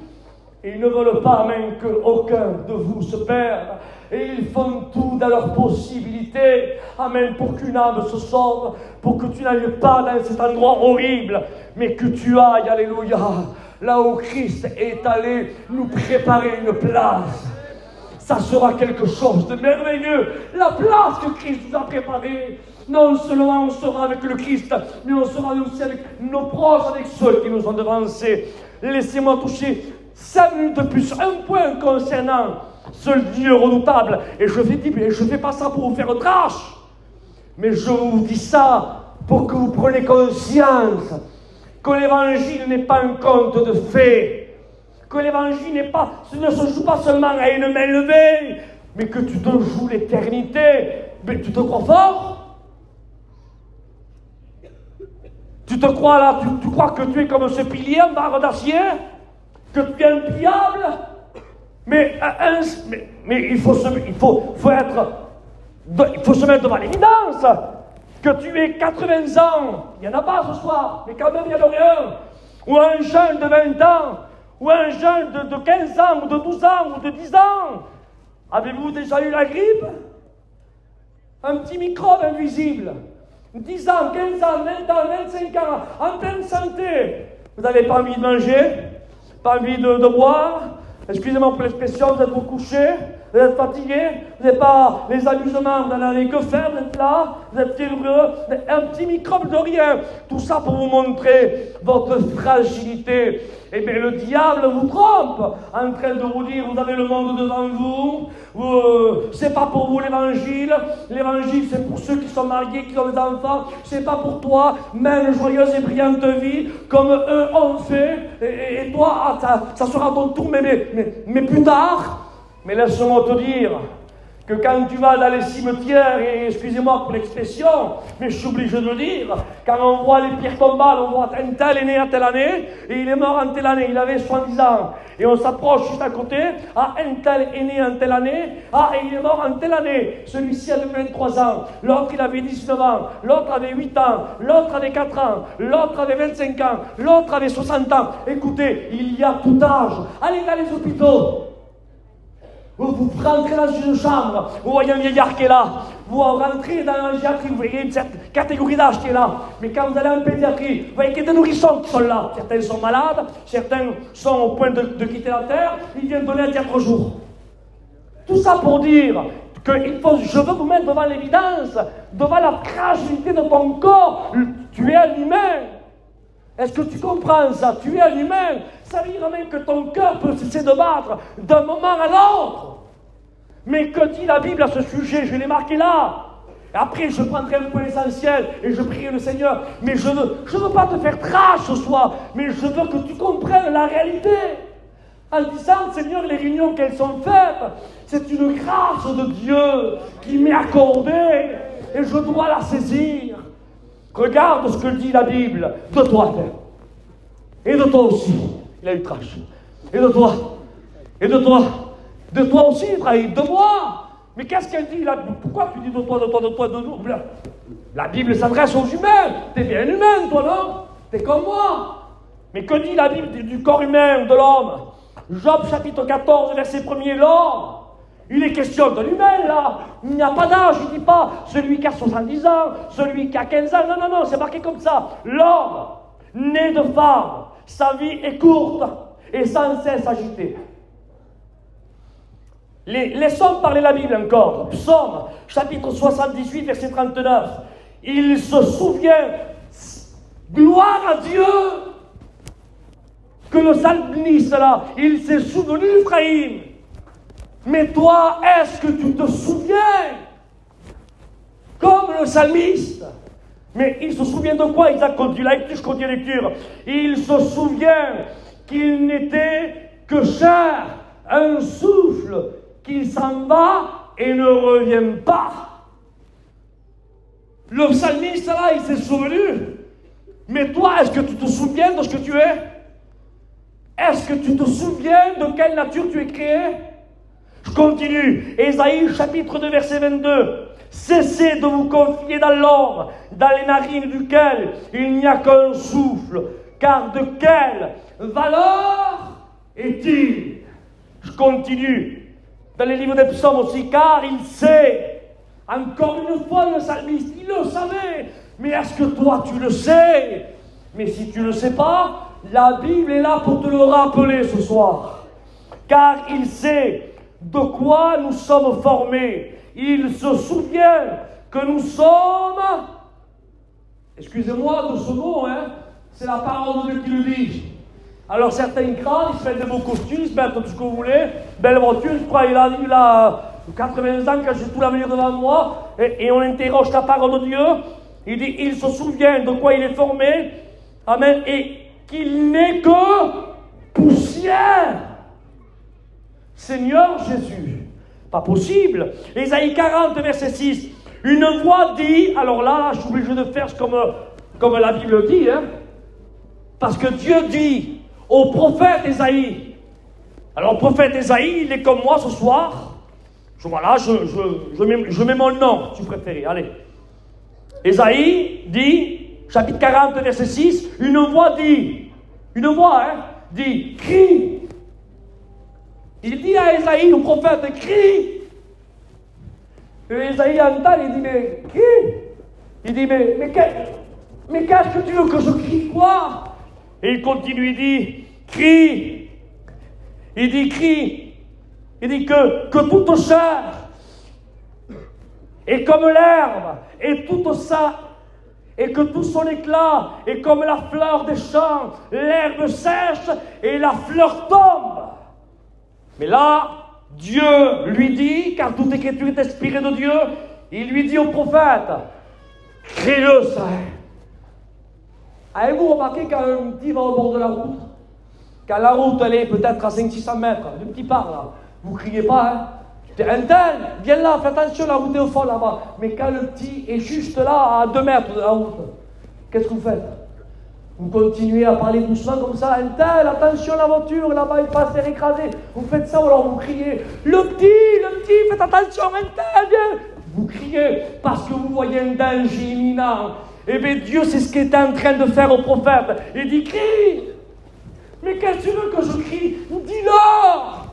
Et ils ne veulent pas, amen, qu'aucun de vous se perde. Et ils font tout dans leur possibilité, amen, pour qu'une âme se sauve, pour que tu n'ailles pas dans cet endroit horrible, mais que tu ailles, alléluia, là où Christ est allé nous préparer une place. Ça sera quelque chose de merveilleux. La place que Christ nous a préparée. Non seulement on sera avec le Christ, mais on sera aussi avec nos proches, avec ceux qui nous ont devancés. Laissez-moi toucher 5 minutes de plus, un point concernant ce Dieu redoutable. Et je fais pas ça pour vous faire trash, mais je vous dis ça pour que vous preniez conscience que l'évangile n'est pas un conte de fées. Que l'évangile ne se joue pas seulement à une main levée, mais que tu te joues l'éternité. Mais tu te crois fort? Tu te crois là, tu crois que tu es comme ce pilier en barre d'acier? Que tu es impliable? Mais il faut se mettre devant l'évidence que tu aies 80 ans. Il n'y en a pas ce soir, mais quand même il y en a rien. Ou un jeune de 20 ans. Ou un jeune de 15 ans, ou de 12 ans, ou de 10 ans. Avez-vous déjà eu la grippe? Un petit microbe invisible. 10 ans, 15 ans, 20 ans, 25 ans, en pleine santé. Vous n'avez pas envie de manger? Pas envie de boire? Excusez-moi pour l'expression, vous êtes vous couché? vous êtes fatigué, vous n'avez pas les amusements dans l'année, que faire, vous êtes là, vous êtes fiévreux, un petit microbe de rien. Tout ça pour vous montrer votre fragilité. Eh bien, le diable vous trompe en train de vous dire, vous avez le monde devant vous, c'est pas pour vous l'évangile c'est pour ceux qui sont mariés, qui ont des enfants, c'est pas pour toi, même joyeuse et brillante vie, comme eux ont fait, et toi, ça sera ton tour, mais plus tard. Mais laisse-moi te dire que quand tu vas dans les cimetières, et excusez-moi pour l'expression, mais je suis obligé de le dire, quand on voit les pierres tombales, on voit un tel est né à telle année, et il est mort en telle année, il avait 70 ans, et on s'approche juste à côté, ah, un tel est né en telle année, ah, et il est mort en telle année, celui-ci avait 23 ans, l'autre il avait 19 ans, l'autre avait 8 ans, l'autre avait 4 ans, l'autre avait 25 ans, l'autre avait 60 ans. Écoutez, il y a tout âge. Allez dans les hôpitaux. Vous rentrez dans une chambre, vous voyez un vieillard qui est là, vous rentrez dans la gériatrie, vous voyez une certaine catégorie d'âge qui est là, mais quand vous allez en pédiatrie, vous voyez qu'il y a des nourrissons qui sont là, certains sont malades, certains sont au point de quitter la terre, ils viennent donner un 4 jours. Tout ça pour dire que je veux vous mettre devant l'évidence, devant la fragilité de ton corps. Tu es un humain. Est-ce que tu comprends ça? Tu es un humain. Ça veut dire même que ton cœur peut cesser de battre d'un moment à l'autre. Mais que dit la Bible à ce sujet? Je l'ai marqué là. Et après, je prendrai un point essentiel et je prierai le Seigneur. Mais je veux pas te faire trash ce soir, mais je veux que tu comprennes la réalité. En disant, Seigneur, les réunions qu'elles sont faites, c'est une grâce de Dieu qui m'est accordée et je dois la saisir. Regarde ce que dit la Bible de toi, et de toi aussi. Il a eu trash. Et de toi. Et de toi. De toi aussi, Ibrahim. De moi. Mais qu'est-ce qu'elle dit là? Pourquoi tu dis de toi, de nous? La Bible s'adresse aux humains. T'es bien humain, toi, non? T'es comme moi. Mais que dit la Bible du corps humain, de l'homme? Job chapitre 14, verset 1er, l'homme. Il est question de l'humain, là. Il n'y a pas d'âge, il ne dit pas celui qui a 70 ans, celui qui a 15 ans. Non, c'est marqué comme ça. L'homme, né de femme, sa vie est courte et sans cesse agitée. Laissons parler la Bible encore. Psaume, chapitre 78, verset 39. Il se souvient, gloire à Dieu, que le psalmiste là, il s'est souvenu, Ephraïm. Mais toi, est-ce que tu te souviens? Comme le psalmiste. Mais il se souvient de quoi? Je continue la lecture. Il se souvient qu'il n'était que chair, un souffle, qu'il s'en va et ne revient pas. Le psalmiste là, il s'est souvenu. Mais toi, est-ce que tu te souviens de ce que tu es? Est-ce que tu te souviens de quelle nature tu es créé? Je continue. Ésaïe chapitre 2 verset 22. Cessez de vous confier dans l'homme, dans les narines duquel il n'y a qu'un souffle, car de quelle valeur est-il? Je continue. Dans les livres des psaumes aussi, car il sait. Encore une fois, le psalmiste, il le savait. Mais est-ce que toi tu le sais? Mais si tu ne le sais pas, la Bible est là pour te le rappeler ce soir. Car il sait de quoi nous sommes formés. Il se souvient que nous sommes, excusez-moi de ce mot, c'est la parole de Dieu qui le dit. Alors certains crânes, ils se mettent des beaux costumes, ils se mettent tout ce que vous voulez, belle voiture, je crois, il a 80 ans quand j'ai tout l'avenir devant moi, et on interroge la parole de Dieu, il dit, il se souvient de quoi il est formé, amen, et qu'il n'est que poussière. Seigneur Jésus, pas possible. Ésaïe 40, verset 6. Une voix dit, alors là, je suis obligé de faire comme la Bible dit, parce que Dieu dit au prophète Ésaïe. Alors, le prophète Ésaïe, il est comme moi ce soir. Je mets mon nom, si tu préfères. Allez. Ésaïe dit, chapitre 40, verset 6, une voix dit, crie. Il dit à Ésaïe, au prophète, crie. Et Ésaïe entend, il dit, mais crie. Il dit, mais qu'est-ce que tu veux que je crie quoi? Et il continue, il dit, crie. Il dit, crie. Il dit que toute chair est comme l'herbe, et toute ça, et que tout son éclat est comme la fleur des champs. L'herbe sèche et la fleur tombe. Mais là, Dieu lui dit, car toute écriture est inspirée de Dieu, il lui dit au prophète, crie-le ça. Avez-vous remarqué quand un petit va au bord de la route, quand la route elle est peut-être à 500-600 mètres, le petit part là, vous criez pas, hein? Un tel, viens là, fais attention, la route est au fond là-bas. Mais quand le petit est juste là, à 2 mètres de la route, qu'est-ce que vous faites? Vous continuez à parler doucement comme ça, un tel, attention la voiture, là-bas il passe, faire écraser. Vous faites ça ou alors vous criez, le petit, faites attention, un tel, viens. Vous criez parce que vous voyez un danger imminent. Eh bien Dieu, c'est ce qu'il était en train de faire au prophète. Il dit, crie. Mais qu'est-ce que tu veux que je crie? Dis-leur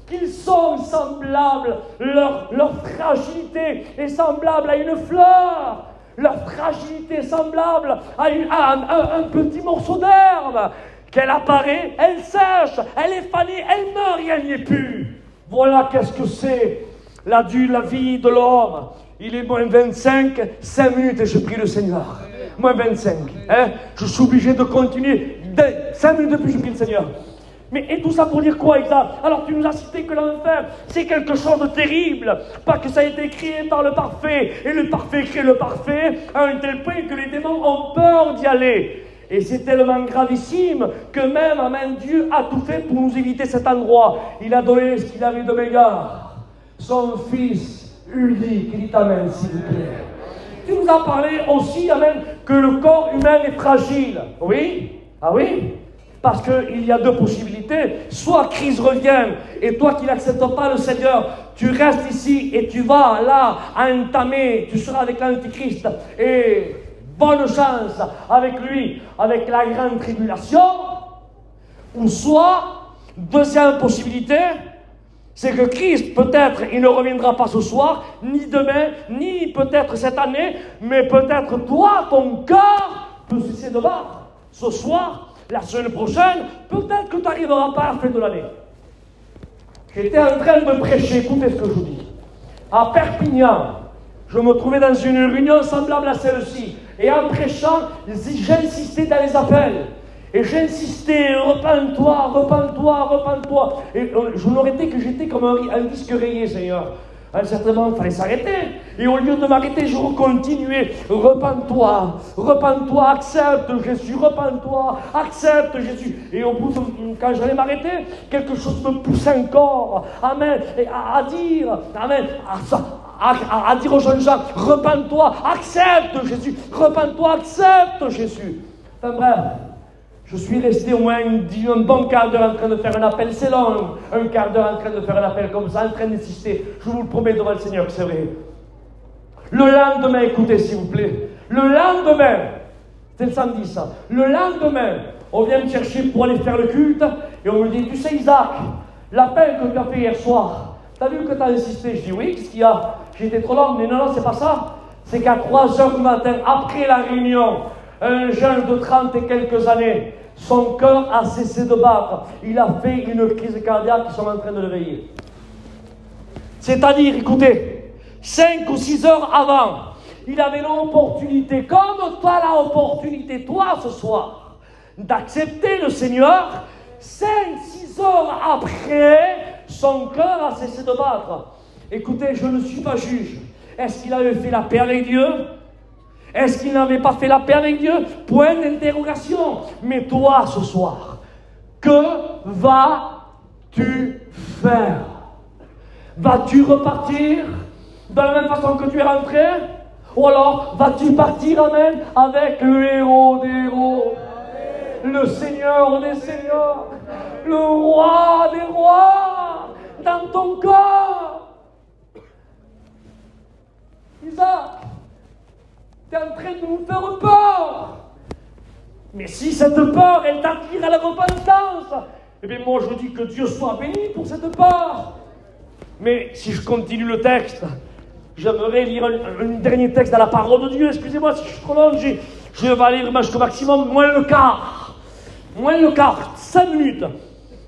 qu'ils sont semblables, leur fragilité est semblable à une fleur. Leur fragilité est semblable à un petit morceau d'herbe. Qu'elle apparaît, elle sèche, elle est fanée, elle meurt et elle n'y est plus. Voilà qu'est-ce que c'est la vie de l'homme. Il est moins 25, 5 minutes et je prie le Seigneur. Moins 25. Hein? Je suis obligé de continuer. 5 minutes de plus, je prie le Seigneur. Mais et tout ça pour dire quoi exact? Alors tu nous as cité que l'enfer, c'est quelque chose de terrible. Pas que ça a été créé par le parfait. Et le parfait crée le parfait à un tel point que les démons ont peur d'y aller. Et c'est tellement gravissime que même, amen, Dieu a tout fait pour nous éviter cet endroit. Il a donné ce qu'il avait de meilleur. Son fils unique. Il dit amen, s'il vous plaît. Tu nous as parlé aussi, amen, que le corps humain est fragile. Oui? Ah oui? Parce qu'il y a 2 possibilités. Soit Christ revient et toi qui n'acceptes pas le Seigneur, tu restes ici et tu vas là entamer, tu seras avec l'Antichrist et bonne chance avec lui, avec la grande tribulation. Ou soit, deuxième possibilité, c'est que Christ, peut-être, il ne reviendra pas ce soir, ni demain, ni peut-être cette année, mais peut-être toi, ton cœur peut cesser de battre. Ce soir, la semaine prochaine, peut-être que tu n'arriveras pas à la fin de l'année. J'étais en train de prêcher, écoutez ce que je vous dis. À Perpignan, je me trouvais dans une réunion semblable à celle-ci. Et en prêchant, j'insistais dans les appels. Et j'insistais, repens-toi, repens-toi, repens-toi. Et je n'aurais été que j'étais comme un disque rayé, Seigneur. À un certain moment, il fallait s'arrêter. Et au lieu de m'arrêter, je continuais. Repens-toi, repens-toi, accepte Jésus, repens-toi, accepte Jésus. Et au bout, quand j'allais m'arrêter, quelque chose me poussait encore. Amen. Et à dire, amen, à dire aux jeunes gens, repens-toi, accepte Jésus, repens-toi, accepte Jésus. Enfin bref. Je suis resté au moins un bon quart d'heure en train de faire un appel. C'est long, un quart d'heure en train de faire un appel comme ça, en train d'insister. Je vous le promets devant le Seigneur que c'est vrai. Le lendemain, écoutez s'il vous plaît. Le lendemain, c'est le samedi ça. Le lendemain, on vient me chercher pour aller faire le culte. Et on me dit, tu sais Isaac, l'appel que tu as fait hier soir, t'as vu que tu as insisté? Je dis oui, qu'est-ce qu'il y a? J'ai été trop long. Mais non, c'est pas ça. C'est qu'à 3h du matin, après la réunion, un jeune de 30 et quelques années, son cœur a cessé de battre. Il a fait une crise cardiaque, ils sont en train de le veiller. C'est-à-dire, écoutez, 5 ou 6 heures avant, il avait l'opportunité, comme tu as l'opportunité, toi, ce soir, d'accepter le Seigneur. 5-6 heures après, son cœur a cessé de battre. Écoutez, je ne suis pas juge. Est-ce qu'il avait fait la paix avec Dieu? Est-ce qu'il n'avait pas fait la paix avec Dieu? Point d'interrogation. Mais toi, ce soir, que vas-tu faire? Vas-tu repartir de la même façon que tu es rentré? Ou alors, vas-tu partir, amen, avec le héros des héros, le Seigneur des seigneurs, le roi des rois, dans ton corps? Isaac, tu es en train de nous faire peur. Mais si cette peur, elle t'attire à la repentance, eh bien moi je dis que Dieu soit béni pour cette peur. Mais si je continue le texte, j'aimerais lire un dernier texte dans la parole de Dieu. Excusez-moi si je suis trop long, je vais aller jusqu'au maximum, moins le quart. 5 minutes.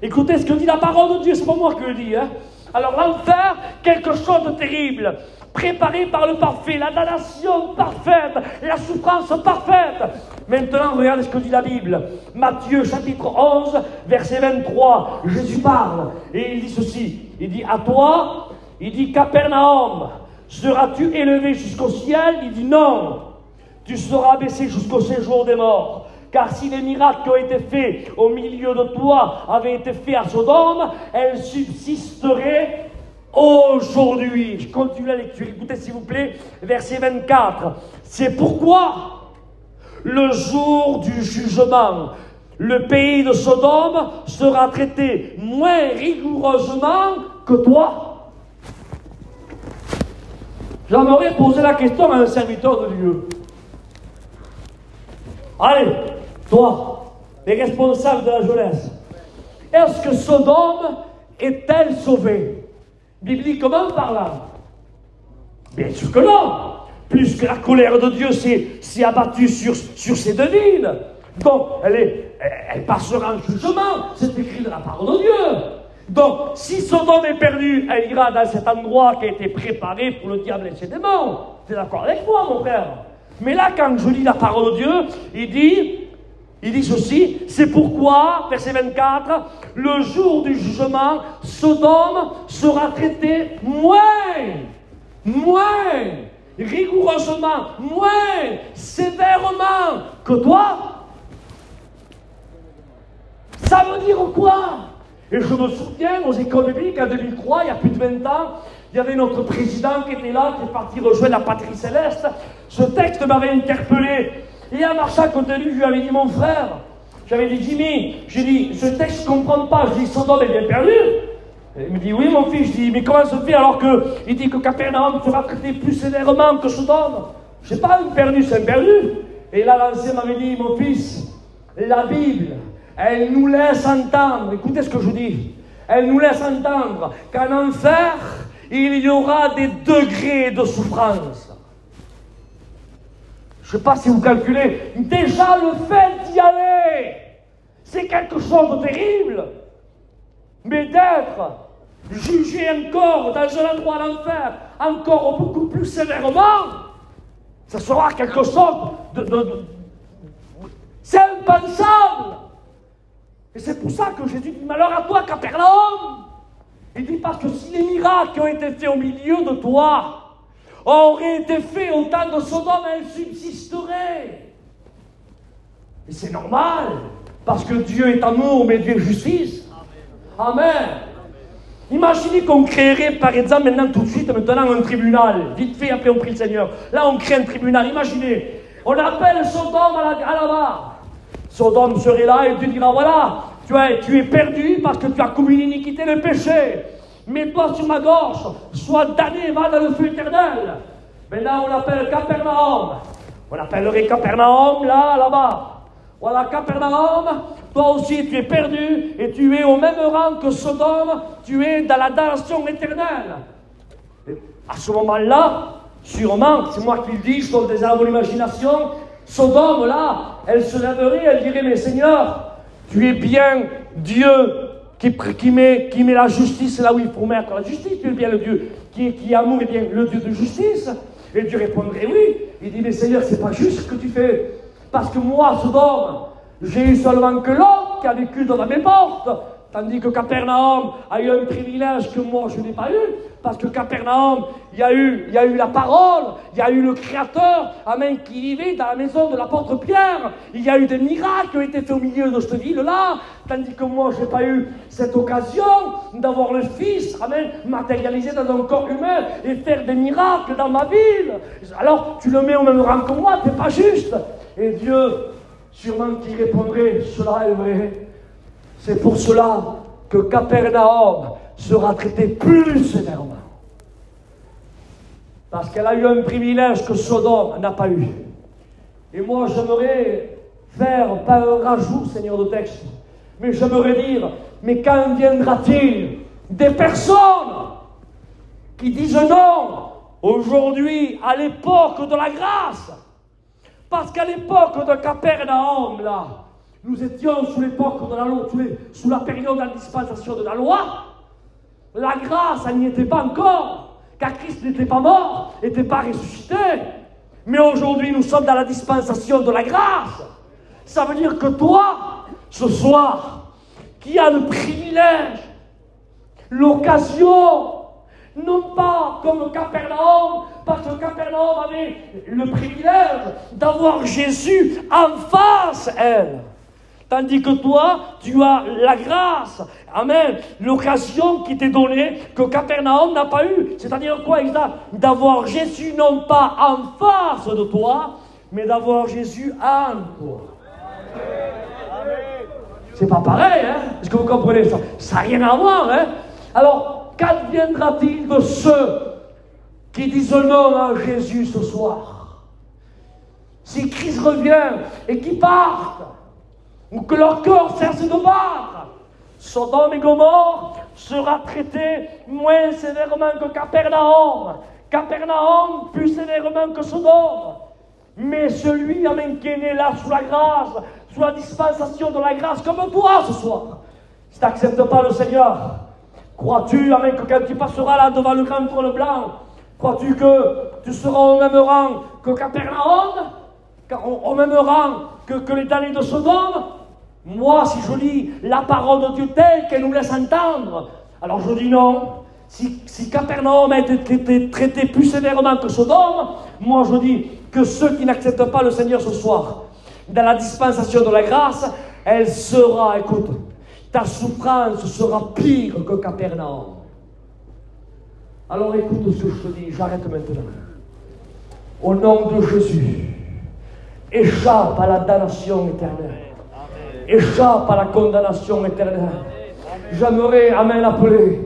Écoutez ce que dit la parole de Dieu, c'est pas moi qui le dis. Hein. Alors l'enfer, quelque chose de terrible, préparé par le parfait, la damnation parfaite, la souffrance parfaite. Maintenant, regardez ce que dit la Bible. Matthieu chapitre 11, verset 23. Jésus parle et il dit ceci. Il dit, à toi, il dit, Capernaum, seras-tu élevé jusqu'au ciel? Il dit, non, tu seras abaissé jusqu'au séjour des morts. Car si les miracles qui ont été faits au milieu de toi avaient été faits à Sodome, elles subsisteraient aujourd'hui. Je continue la lecture. Écoutez s'il vous plaît, verset 24. C'est pourquoi le jour du jugement, le pays de Sodome sera traité moins rigoureusement que toi. J'aimerais poser la question à un serviteur de Dieu. Allez, toi, les responsables de la jeunesse, est-ce que Sodome est-elle sauvée? Bibliquement parlant? Bien sûr que non, puisque la colère de Dieu s'est abattue sur ces deux villes. Donc, elle passera en jugement, c'est écrit dans la parole de Dieu. Donc, si Sodome est perdue, elle ira dans cet endroit qui a été préparé pour le diable et ses démons. Tu es d'accord avec moi, mon frère? Mais là, quand je lis la parole de Dieu, il dit ceci, c'est pourquoi, verset 24, le jour du jugement, Sodome sera traité moins rigoureusement, moins sévèrement que toi. Ça veut dire quoi? Et je me souviens, aux écoles bibliques, en 2003, il y a plus de 20 ans, il y avait notre président qui était là, qui est parti rejoindre la patrie céleste. Ce texte m'avait interpellé. Et en marchant à côté de lui, je lui avais dit, mon frère, j'avais dit, Jimmy, j'ai dit, ce texte, je ne comprends pas. Je dis, Sodome est bien perdu. Et il me dit, oui, mon fils. Je dis, mais comment se fait alors qu'il dit que Capernaum sera traité plus sévèrement que Sodome? Je ne sais pas, un perdu, c'est un perdu. Et là, l'ancien m'avait dit, mon fils, la Bible, elle nous laisse entendre, écoutez ce que je dis, elle nous laisse entendre qu'en enfer, il y aura des degrés de souffrance. Je ne sais pas si vous calculez, déjà le fait d'y aller, c'est quelque chose de terrible. Mais d'être jugé encore dans un endroit d'enfer, encore beaucoup plus sévèrement, ça sera quelque chose de c'est impensable. Et c'est pour ça que Jésus dit, malheur à toi, Capernaum. Il dit, parce que si les miracles qui ont été faits au milieu de toi auraient été faits au temps de Sodome, elles subsisteraient. Et c'est normal, parce que Dieu est amour, mais Dieu est justice. Amen. Imaginez qu'on créerait, par exemple, maintenant un tribunal. Vite fait, après on prie le Seigneur. Là, on crée un tribunal. Imaginez, on appelle Sodome à la barre. Sodome serait là et tu diras, voilà, tu es perdu parce que tu as commis l'iniquité, le péché. Mets-toi sur ma gorge, sois damné, va dans le feu éternel. Maintenant, on appelle Capernaum. On appellerait Capernaum, là-bas. Voilà, Capernaum, toi aussi tu es perdu et tu es au même rang que Sodome, tu es dans la damnation éternelle. Et à ce moment-là, sûrement, c'est moi qui le dis, je donne des arbres de l'imagination, Sodome, là, elle se lèverait, elle dirait, mais Seigneur, tu es bien Dieu qui met la justice là où il faut mettre la justice, tu es bien le Dieu qui est amour et bien le Dieu de justice. Et Dieu répondrait oui. Il dit, mais Seigneur, c'est pas juste ce que tu fais. Parce que moi, Sodome, j'ai eu seulement que l'autre qui a vécu devant mes portes. Tandis que Capernaum a eu un privilège que moi je n'ai pas eu. Parce que Capernaum, il y a eu la parole, il y a eu le Créateur, amen, qui vivait dans la maison de l'apôtre Pierre. Il y a eu des miracles qui ont été faits au milieu de cette ville-là. Tandis que moi, je n'ai pas eu cette occasion d'avoir le Fils, amen, matérialisé dans un corps humain et faire des miracles dans ma ville. Alors, tu le mets au même rang que moi, tu n'es pas juste. Et Dieu, sûrement qui répondrait, cela est vrai. C'est pour cela que Capernaum sera traité plus sévèrement. Parce qu'elle a eu un privilège que Sodome n'a pas eu. Et moi, j'aimerais faire, pas un rajout, Seigneur, de texte, mais j'aimerais dire, mais quand viendra-t-il des personnes qui disent non, aujourd'hui, à l'époque de la grâce? Parce qu'à l'époque de Capernaum, là, nous étions sous l'époque de la loi, sous la période de la dispensation de la loi. La grâce, elle n'y était pas encore, car Christ n'était pas mort, n'était pas ressuscité. Mais aujourd'hui, nous sommes dans la dispensation de la grâce. Ça veut dire que toi, ce soir, qui as le privilège, l'occasion, non pas comme Capernaum, parce que Capernaum avait le privilège d'avoir Jésus en face, elle. Tandis que toi, tu as la grâce, amen, l'occasion qui t'est donnée que Capernaum n'a pas eu. C'est-à-dire quoi, exact? D'avoir Jésus non pas en face de toi, mais d'avoir Jésus en toi. C'est pas pareil, hein? Est-ce que vous comprenez ça? Ça n'a rien à voir, hein? Alors, qu'adviendra-t-il de ceux qui disent non à Jésus ce soir? Si Christ revient et qu'ils partent, ou que leur cœur cesse de battre, Sodome et Gomorrhe sera traité moins sévèrement que Capernaum. Capernaum plus sévèrement que Sodome. Mais celui, amen, qui est né là sous la grâce, sous la dispensation de la grâce, comme toi ce soir, si tu n'acceptes pas le Seigneur, crois-tu, amen, que quand tu passeras là devant le grand trône blanc, crois-tu que tu seras au même rang que Capernaum, au même rang que les damnés de Sodome? Moi, si je lis la parole de Dieu telle qu'elle nous laisse entendre, alors je dis non. Si Capernaum a été traité plus sévèrement que Sodome, moi je dis que ceux qui n'acceptent pas le Seigneur ce soir, dans la dispensation de la grâce, elle sera, écoute, ta souffrance sera pire que Capernaum. Alors écoute ce que je te dis, j'arrête maintenant. Au nom de Jésus, échappe à la damnation éternelle. Échappe à la condamnation éternelle. J'aimerais, amen, appeler,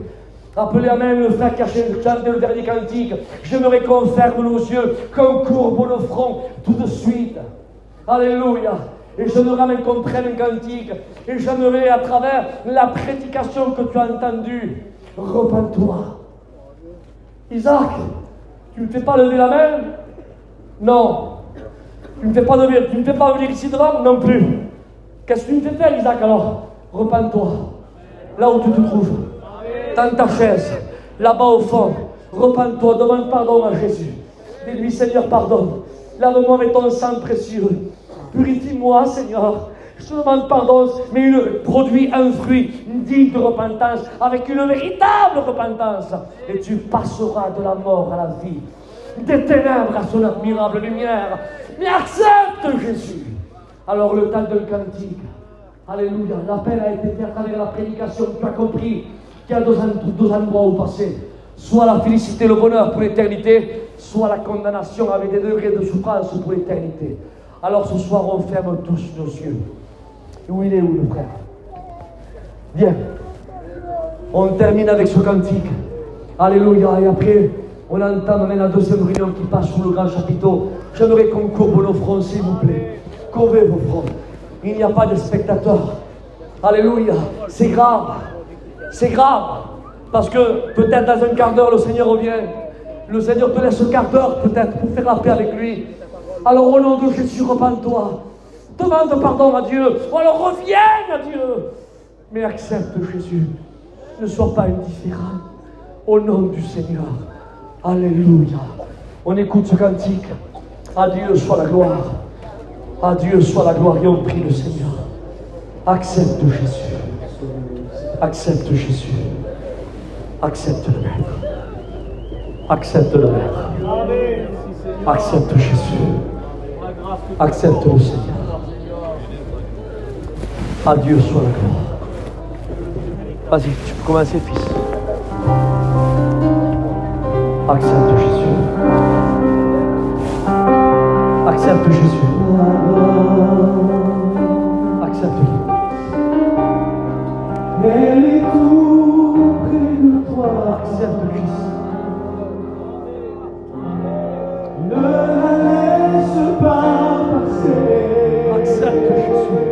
amen, le frère qui a chanté le dernier cantique. J'aimerais qu'on ferme nos yeux, qu'on courbe le front tout de suite. Alléluia. Et j'aimerais, amen, qu'on prenne un cantique. Et j'aimerais, à travers la prédication que tu as entendue, repens-toi. Isaac, tu ne fais pas lever la main? Non. Tu ne fais pas lever, tu ne fais pas venir ici devant? Non plus. Qu'est-ce que tu me fais faire, Isaac, alors? Repens-toi. Là où tu te trouves. Dans ta chaise. Là-bas au fond. Repens-toi. Demande pardon à Jésus. Dis-lui, Seigneur, pardonne. Lave-moi avec ton sang précieux. Purifie-moi, Seigneur. Je te demande pardon, mais produis un fruit digne de repentance, avec une véritable repentance. Et tu passeras de la mort à la vie. Des ténèbres à son admirable lumière. Mais accepte Jésus. Alors le temps d'un cantique, alléluia, l'appel a été fait à travers la prédication, tu as compris qu'il y a deux endroits où passer, soit la félicité, le bonheur pour l'éternité, soit la condamnation avec des degrés de souffrance pour l'éternité. Alors ce soir on ferme tous nos yeux. Où il est, où le frère? Viens, on termine avec ce cantique, alléluia, et après on entend maintenant la deuxième réunion qui passe sous le grand chapiteau. J'aimerais qu'on courbe nos fronts, s'il vous plaît. Courbez vos fronts. Il n'y a pas de spectateurs. Alléluia. C'est grave. C'est grave. Parce que peut-être dans un quart d'heure, le Seigneur revient. Le Seigneur te laisse un quart d'heure peut-être pour faire la paix avec lui. Alors au nom de Jésus, repens-toi. Demande pardon à Dieu. Ou alors reviens à Dieu. Mais accepte Jésus. Ne sois pas indifférent. Au nom du Seigneur. Alléluia. On écoute ce cantique. À Dieu soit la gloire. À Dieu soit la gloire, et on prie le Seigneur. Accepte Jésus. Accepte Jésus. Accepte le Maître. Accepte le Maître. Accepte Jésus. Accepte le Seigneur. À Dieu soit la gloire. Vas-y, tu peux commencer, fils. Accepte Jésus. Accepte Jésus. Accepte-le. Elle est tout près de toi. Accepte Christ. Ne la laisse pas passer. Accepte Jésus.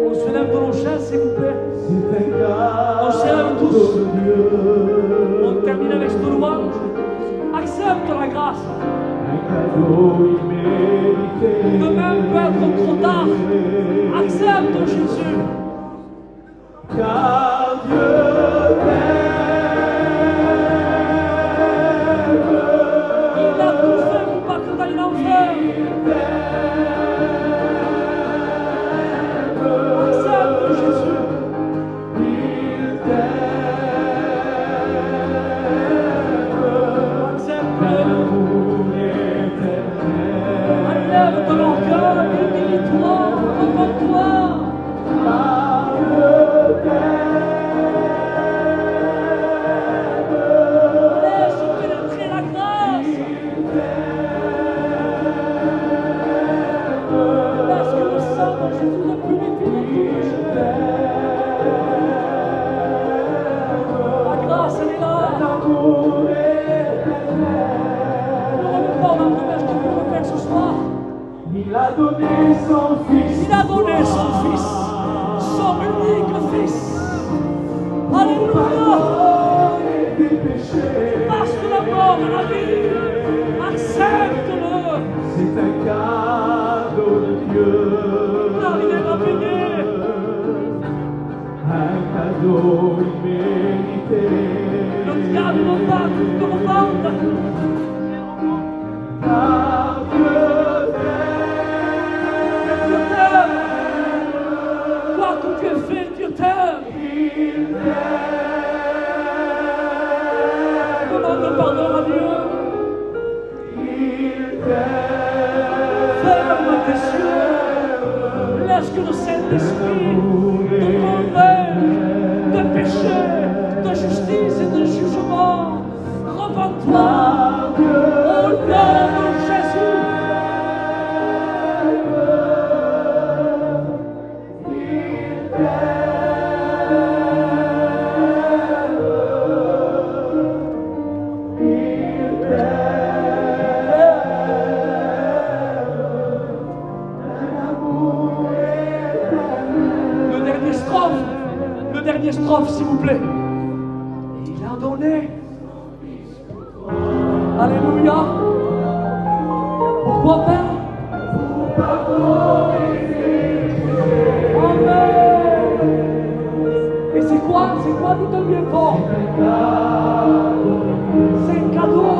On se lève de nos chaises, s'il vous plaît. On se lève tous. On termine avec cette louange. Accepte la grâce. Demain peut être trop tard. Accepte Jésus. Car Dieu t'aime. Il a donné son fils. Il a donné son fils, son unique fils. Alléluia. Parce que la mort et la vie, accepte-le. C'est un cadeau de Dieu. N'a rien à payer. Un cadeau immérité. Le diable ne va pas te revendre. Car Dieu Dieu t'aime. Quoi que tu aies fait, Dieu t'aime. Demande pardon à Dieu. Ferme tes yeux. Laisse que le Saint-Esprit te convainque de péché, de justice et de jugement. Repends-toi au nom de Jésus. Le dernier strophe, s'il vous plaît. Il a donné. Alléluia. Pourquoi, Père? Amen. Et c'est quoi? C'est quoi? Dites-le bien fort. C'est un cadeau.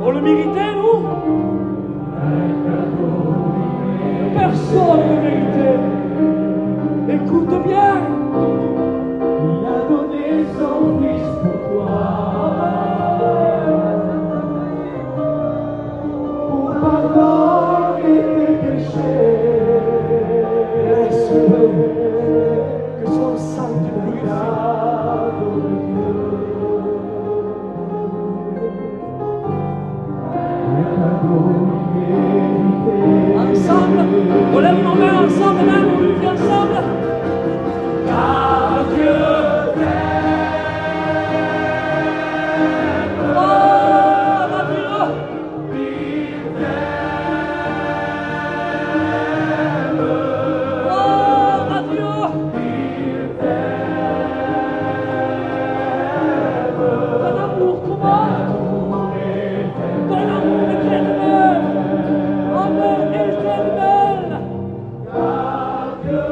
On le méritait, nous? Personne ne le méritait. Écoute bien. Il a donné son fils pour toi. Pour pardonner tes péchés. Laisse-le que son sang te purifie. Ensemble, on lève nos mains ensemble, même on le dit ensemble. Car Dieu t'aime. Oh, la Dieu. Oh, la Dieu. D'un amour comment? D'un amour éternel. Amour éternel. Car Dieu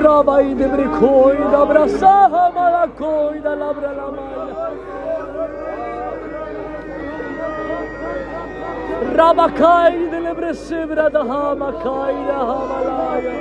Rabai de bricoi da abraçar malacoi da labra la maya. Rabakai de lebresebra da hamakai da hamalaya.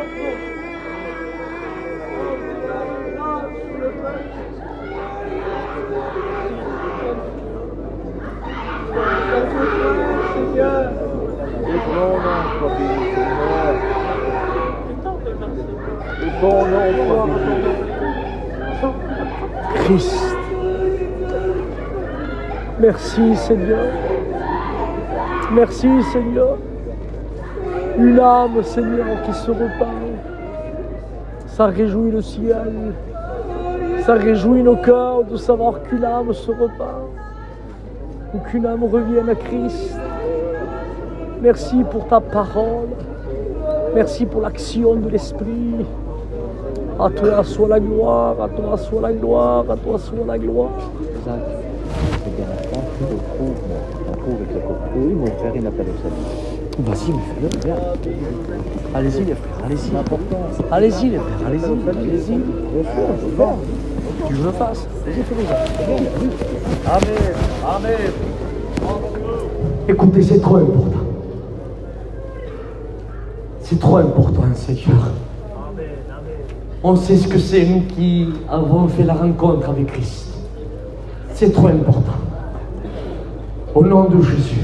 Christ. Merci Seigneur. Merci Seigneur. Une âme Seigneur qui se repart. Ça réjouit le ciel. Ça réjouit nos cœurs de savoir qu'une âme se repart. Ou qu'une âme revienne à Christ. Merci pour ta parole. Merci pour l'action de l'Esprit. À toi soit la gloire, à toi soit la gloire, à toi soit la gloire. Zach, je vais bien la faire, je le trouve, un coup avec le coco. Oui, mon frère, il appelle au salut. Vas-y, mais fais-le, regarde. Allez-y, les frères, allez-y. C'est important. Allez-y, les frères, allez-y, allez-y. Bien sûr, je veux faire. Tu veux fasse. Vas-y, fais-le. Amen, amen. Écoutez, c'est trop important. C'est trop important, Seigneur. On sait ce que c'est, nous qui avons fait la rencontre avec Christ. C'est trop important. Au nom de Jésus.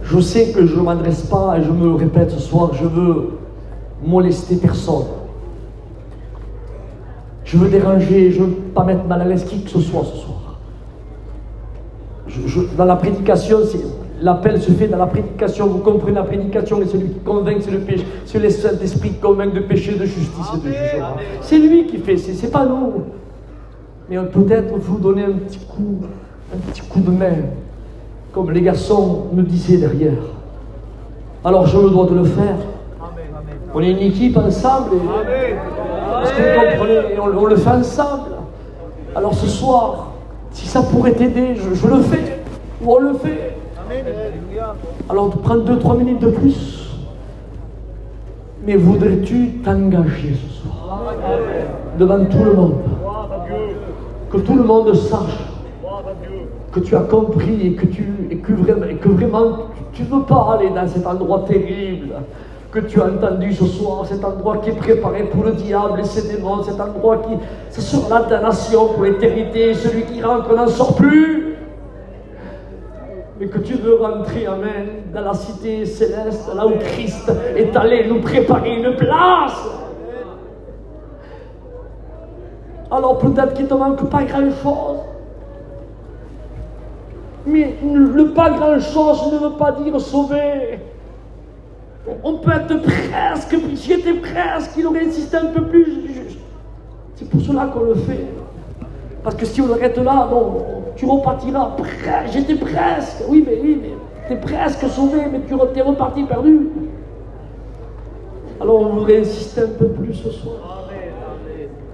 Je sais que je ne m'adresse pas, et je me le répète ce soir, je veux molester personne. Je veux déranger, je ne veux pas mettre mal à l'aise qui que ce soit ce soir. Dans la prédication, l'appel se fait dans la prédication. Vous comprenez la prédication, et celui qui convainc, c'est le péché. C'est le Saint-Esprit qui convainc de péché, de justice et de jugement. C'est lui qui fait, c'est pas nous. Mais peut-être vous donner un petit coup de main, comme les garçons me disaient derrière. Alors je me dois de le faire. On est une équipe ensemble. Est-ce que vous comprenez? On le fait ensemble. Alors ce soir, si ça pourrait t'aider, je le fais. Ou on le fait. Alors prends 2-3 minutes de plus. Mais voudrais-tu t'engager ce soir devant tout le monde? Que tout le monde sache que tu as compris et que vraiment tu ne veux pas aller dans cet endroit terrible que tu as entendu ce soir, cet endroit qui est préparé pour le diable et ses démons, cet endroit qui, ce sera la damnation pour l'éternité, celui qui rentre n'en sort plus. Mais que tu veux rentrer, amen, dans la cité céleste, là où Christ est allé nous préparer une place. Alors peut-être qu'il ne te manque pas grand-chose. Mais le pas grand-chose ne veut pas dire sauver. On peut être presque, j'étais presque, il aurait insisté un peu plus. C'est pour cela qu'on le fait. Parce que si on arrête là, non, tu repartiras. J'étais presque, oui, mais t'es presque sauvé, mais tu t'es reparti perdu. Alors on voudrait insister un peu plus ce soir.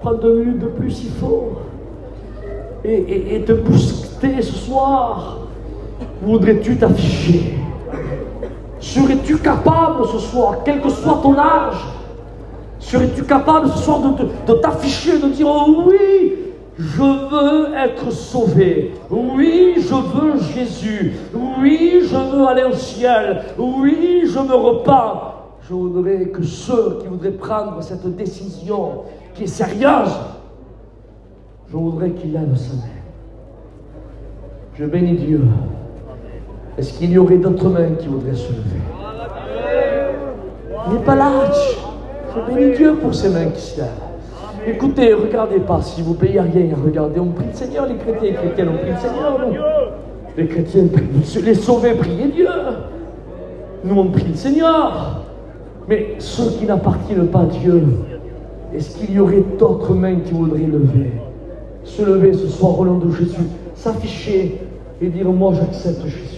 Prendre 2 minutes de plus s'il faut. Et te booster ce soir. Voudrais-tu t'afficher? Serais-tu capable ce soir, quel que soit ton âge, serais-tu capable ce soir de t'afficher, de dire oh oui, je veux être sauvé, oui, je veux Jésus, oui, je veux aller au ciel, oui, je me repens. Je voudrais que ceux qui voudraient prendre cette décision qui est sérieuse, je voudrais qu'ils lèvent sa main. Je bénis Dieu. Est-ce qu'il y aurait d'autres mains qui voudraient se lever? Il n'est pas l'âge. Je bénis Dieu pour ces mains qui se lèvent. Écoutez, regardez pas, s'il vous plaît, il n'y a rien à regarder. On prie le Seigneur, les chrétiens on prie le Seigneur. Nous. Les chrétiens prient, les sauvés prient Dieu. Nous, on prie le Seigneur. Mais ceux qui n'appartiennent pas à Dieu, est-ce qu'il y aurait d'autres mains qui voudraient lever? Se lever ce soir au nom de Jésus, s'afficher et dire moi j'accepte Jésus.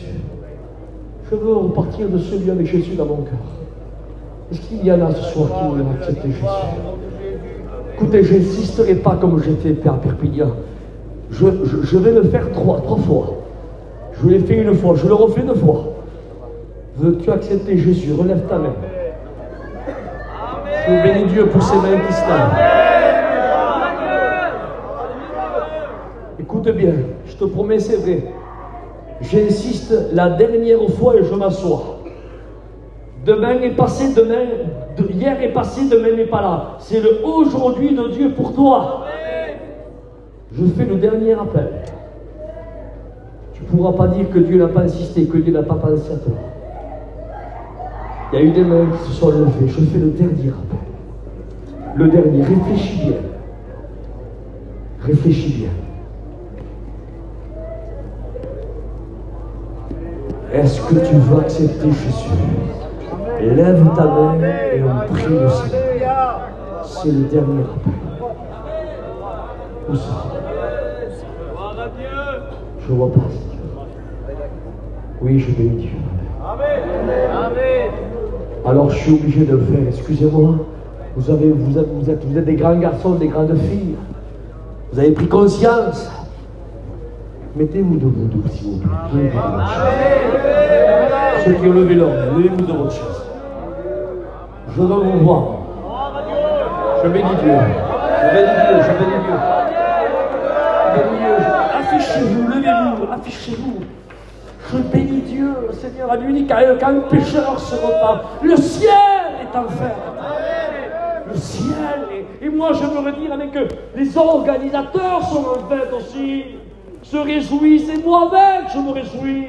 Je veux repartir de ce lieu avec Jésus dans mon cœur. Est-ce qu'il y en a ce soir qui veulent accepter Jésus? Écoutez, je n'insisterai pas comme j'ai fait à Perpignan. Je vais le faire trois fois. Je l'ai fait une fois, je le refais 2 fois. Veux-tu accepter Jésus? Relève ta main. Je bénis Dieu pour ces mains qui se lèvent. Écoute bien, je te promets, c'est vrai. J'insiste la dernière fois et je m'assois. Demain est passé, hier est passé, demain n'est pas là. C'est le aujourd'hui de Dieu pour toi. Je fais le dernier appel. Tu ne pourras pas dire que Dieu n'a pas insisté, que Dieu n'a pas pensé à toi. Il y a eu des mains qui se sont levées. Je fais le dernier appel. Le dernier, réfléchis bien. Réfléchis bien. Est-ce que tu veux accepter Jésus? Lève ta main et on prie le Seigneur. C'est le dernier appel. Où ça? Je vois pas. Oui, je bénis Dieu. Alors je suis obligé de le faire. Excusez-moi. Vous êtes des grands garçons, des grandes filles. Vous avez pris conscience. Mettez-vous debout, s'il vous plaît. Ceux qui ont levé l'homme, levez-vous de votre chaise. Je veux vous voir. Je bénis Dieu. Je bénis Dieu. Je bénis Dieu. Je bénis Dieu. Affichez-vous, levez-vous, affichez-vous. Je bénis Dieu, Seigneur, à l'unique qu'un pécheur se repent. Le ciel est en fête. Le ciel. Et moi, je veux redire avec eux, les organisateurs sont en fête aussi. Se réjouissent, et moi avec, je me réjouis.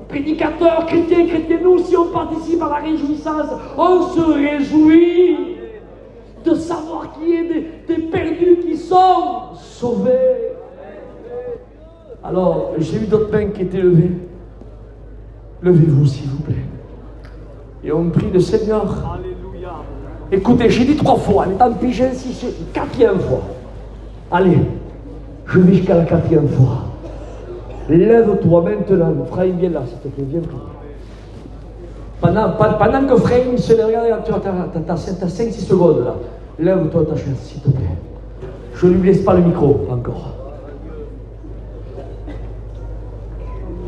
Prédicateurs, chrétiens, nous, si on participe à la réjouissance, on se réjouit de savoir qu'il y a des perdus qui sont sauvés. Alors, j'ai eu d'autres mains qui étaient levées. Levez-vous, s'il vous plaît. Et on prie le Seigneur. Alléluia. Écoutez, j'ai dit 3 fois, mais tant pis, j'insiste, 4e fois. Allez, je vais jusqu'à la 4e fois. Lève-toi maintenant. Frère, viens là, s'il te plaît, viens plus. Pendant que Frère se lève, regarde, tu as 5-6 secondes là. Lève-toi ta chaise, s'il te plaît. Je ne lui laisse pas le micro encore.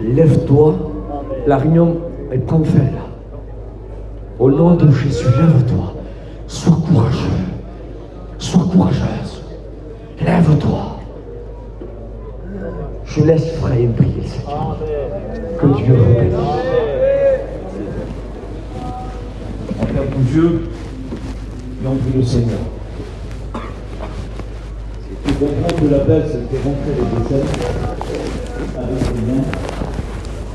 Lève-toi. La réunion, elle prend fin là. Au nom de Jésus, lève-toi. Sois courageux. Sois courageuse. Lève-toi. Je laisse Frère prier le Seigneur. Que Dieu vous bénisse. On ferme nos yeux et on prie le Seigneur. Tu comprends que l'appel, c'est de rentrer les décès avec les mains,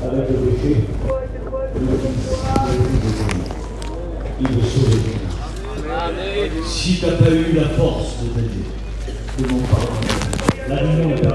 avec le péché, le Fils, il veut sauver. Si tu n'as pas eu la force de t'aider, demande pardon. La réunion est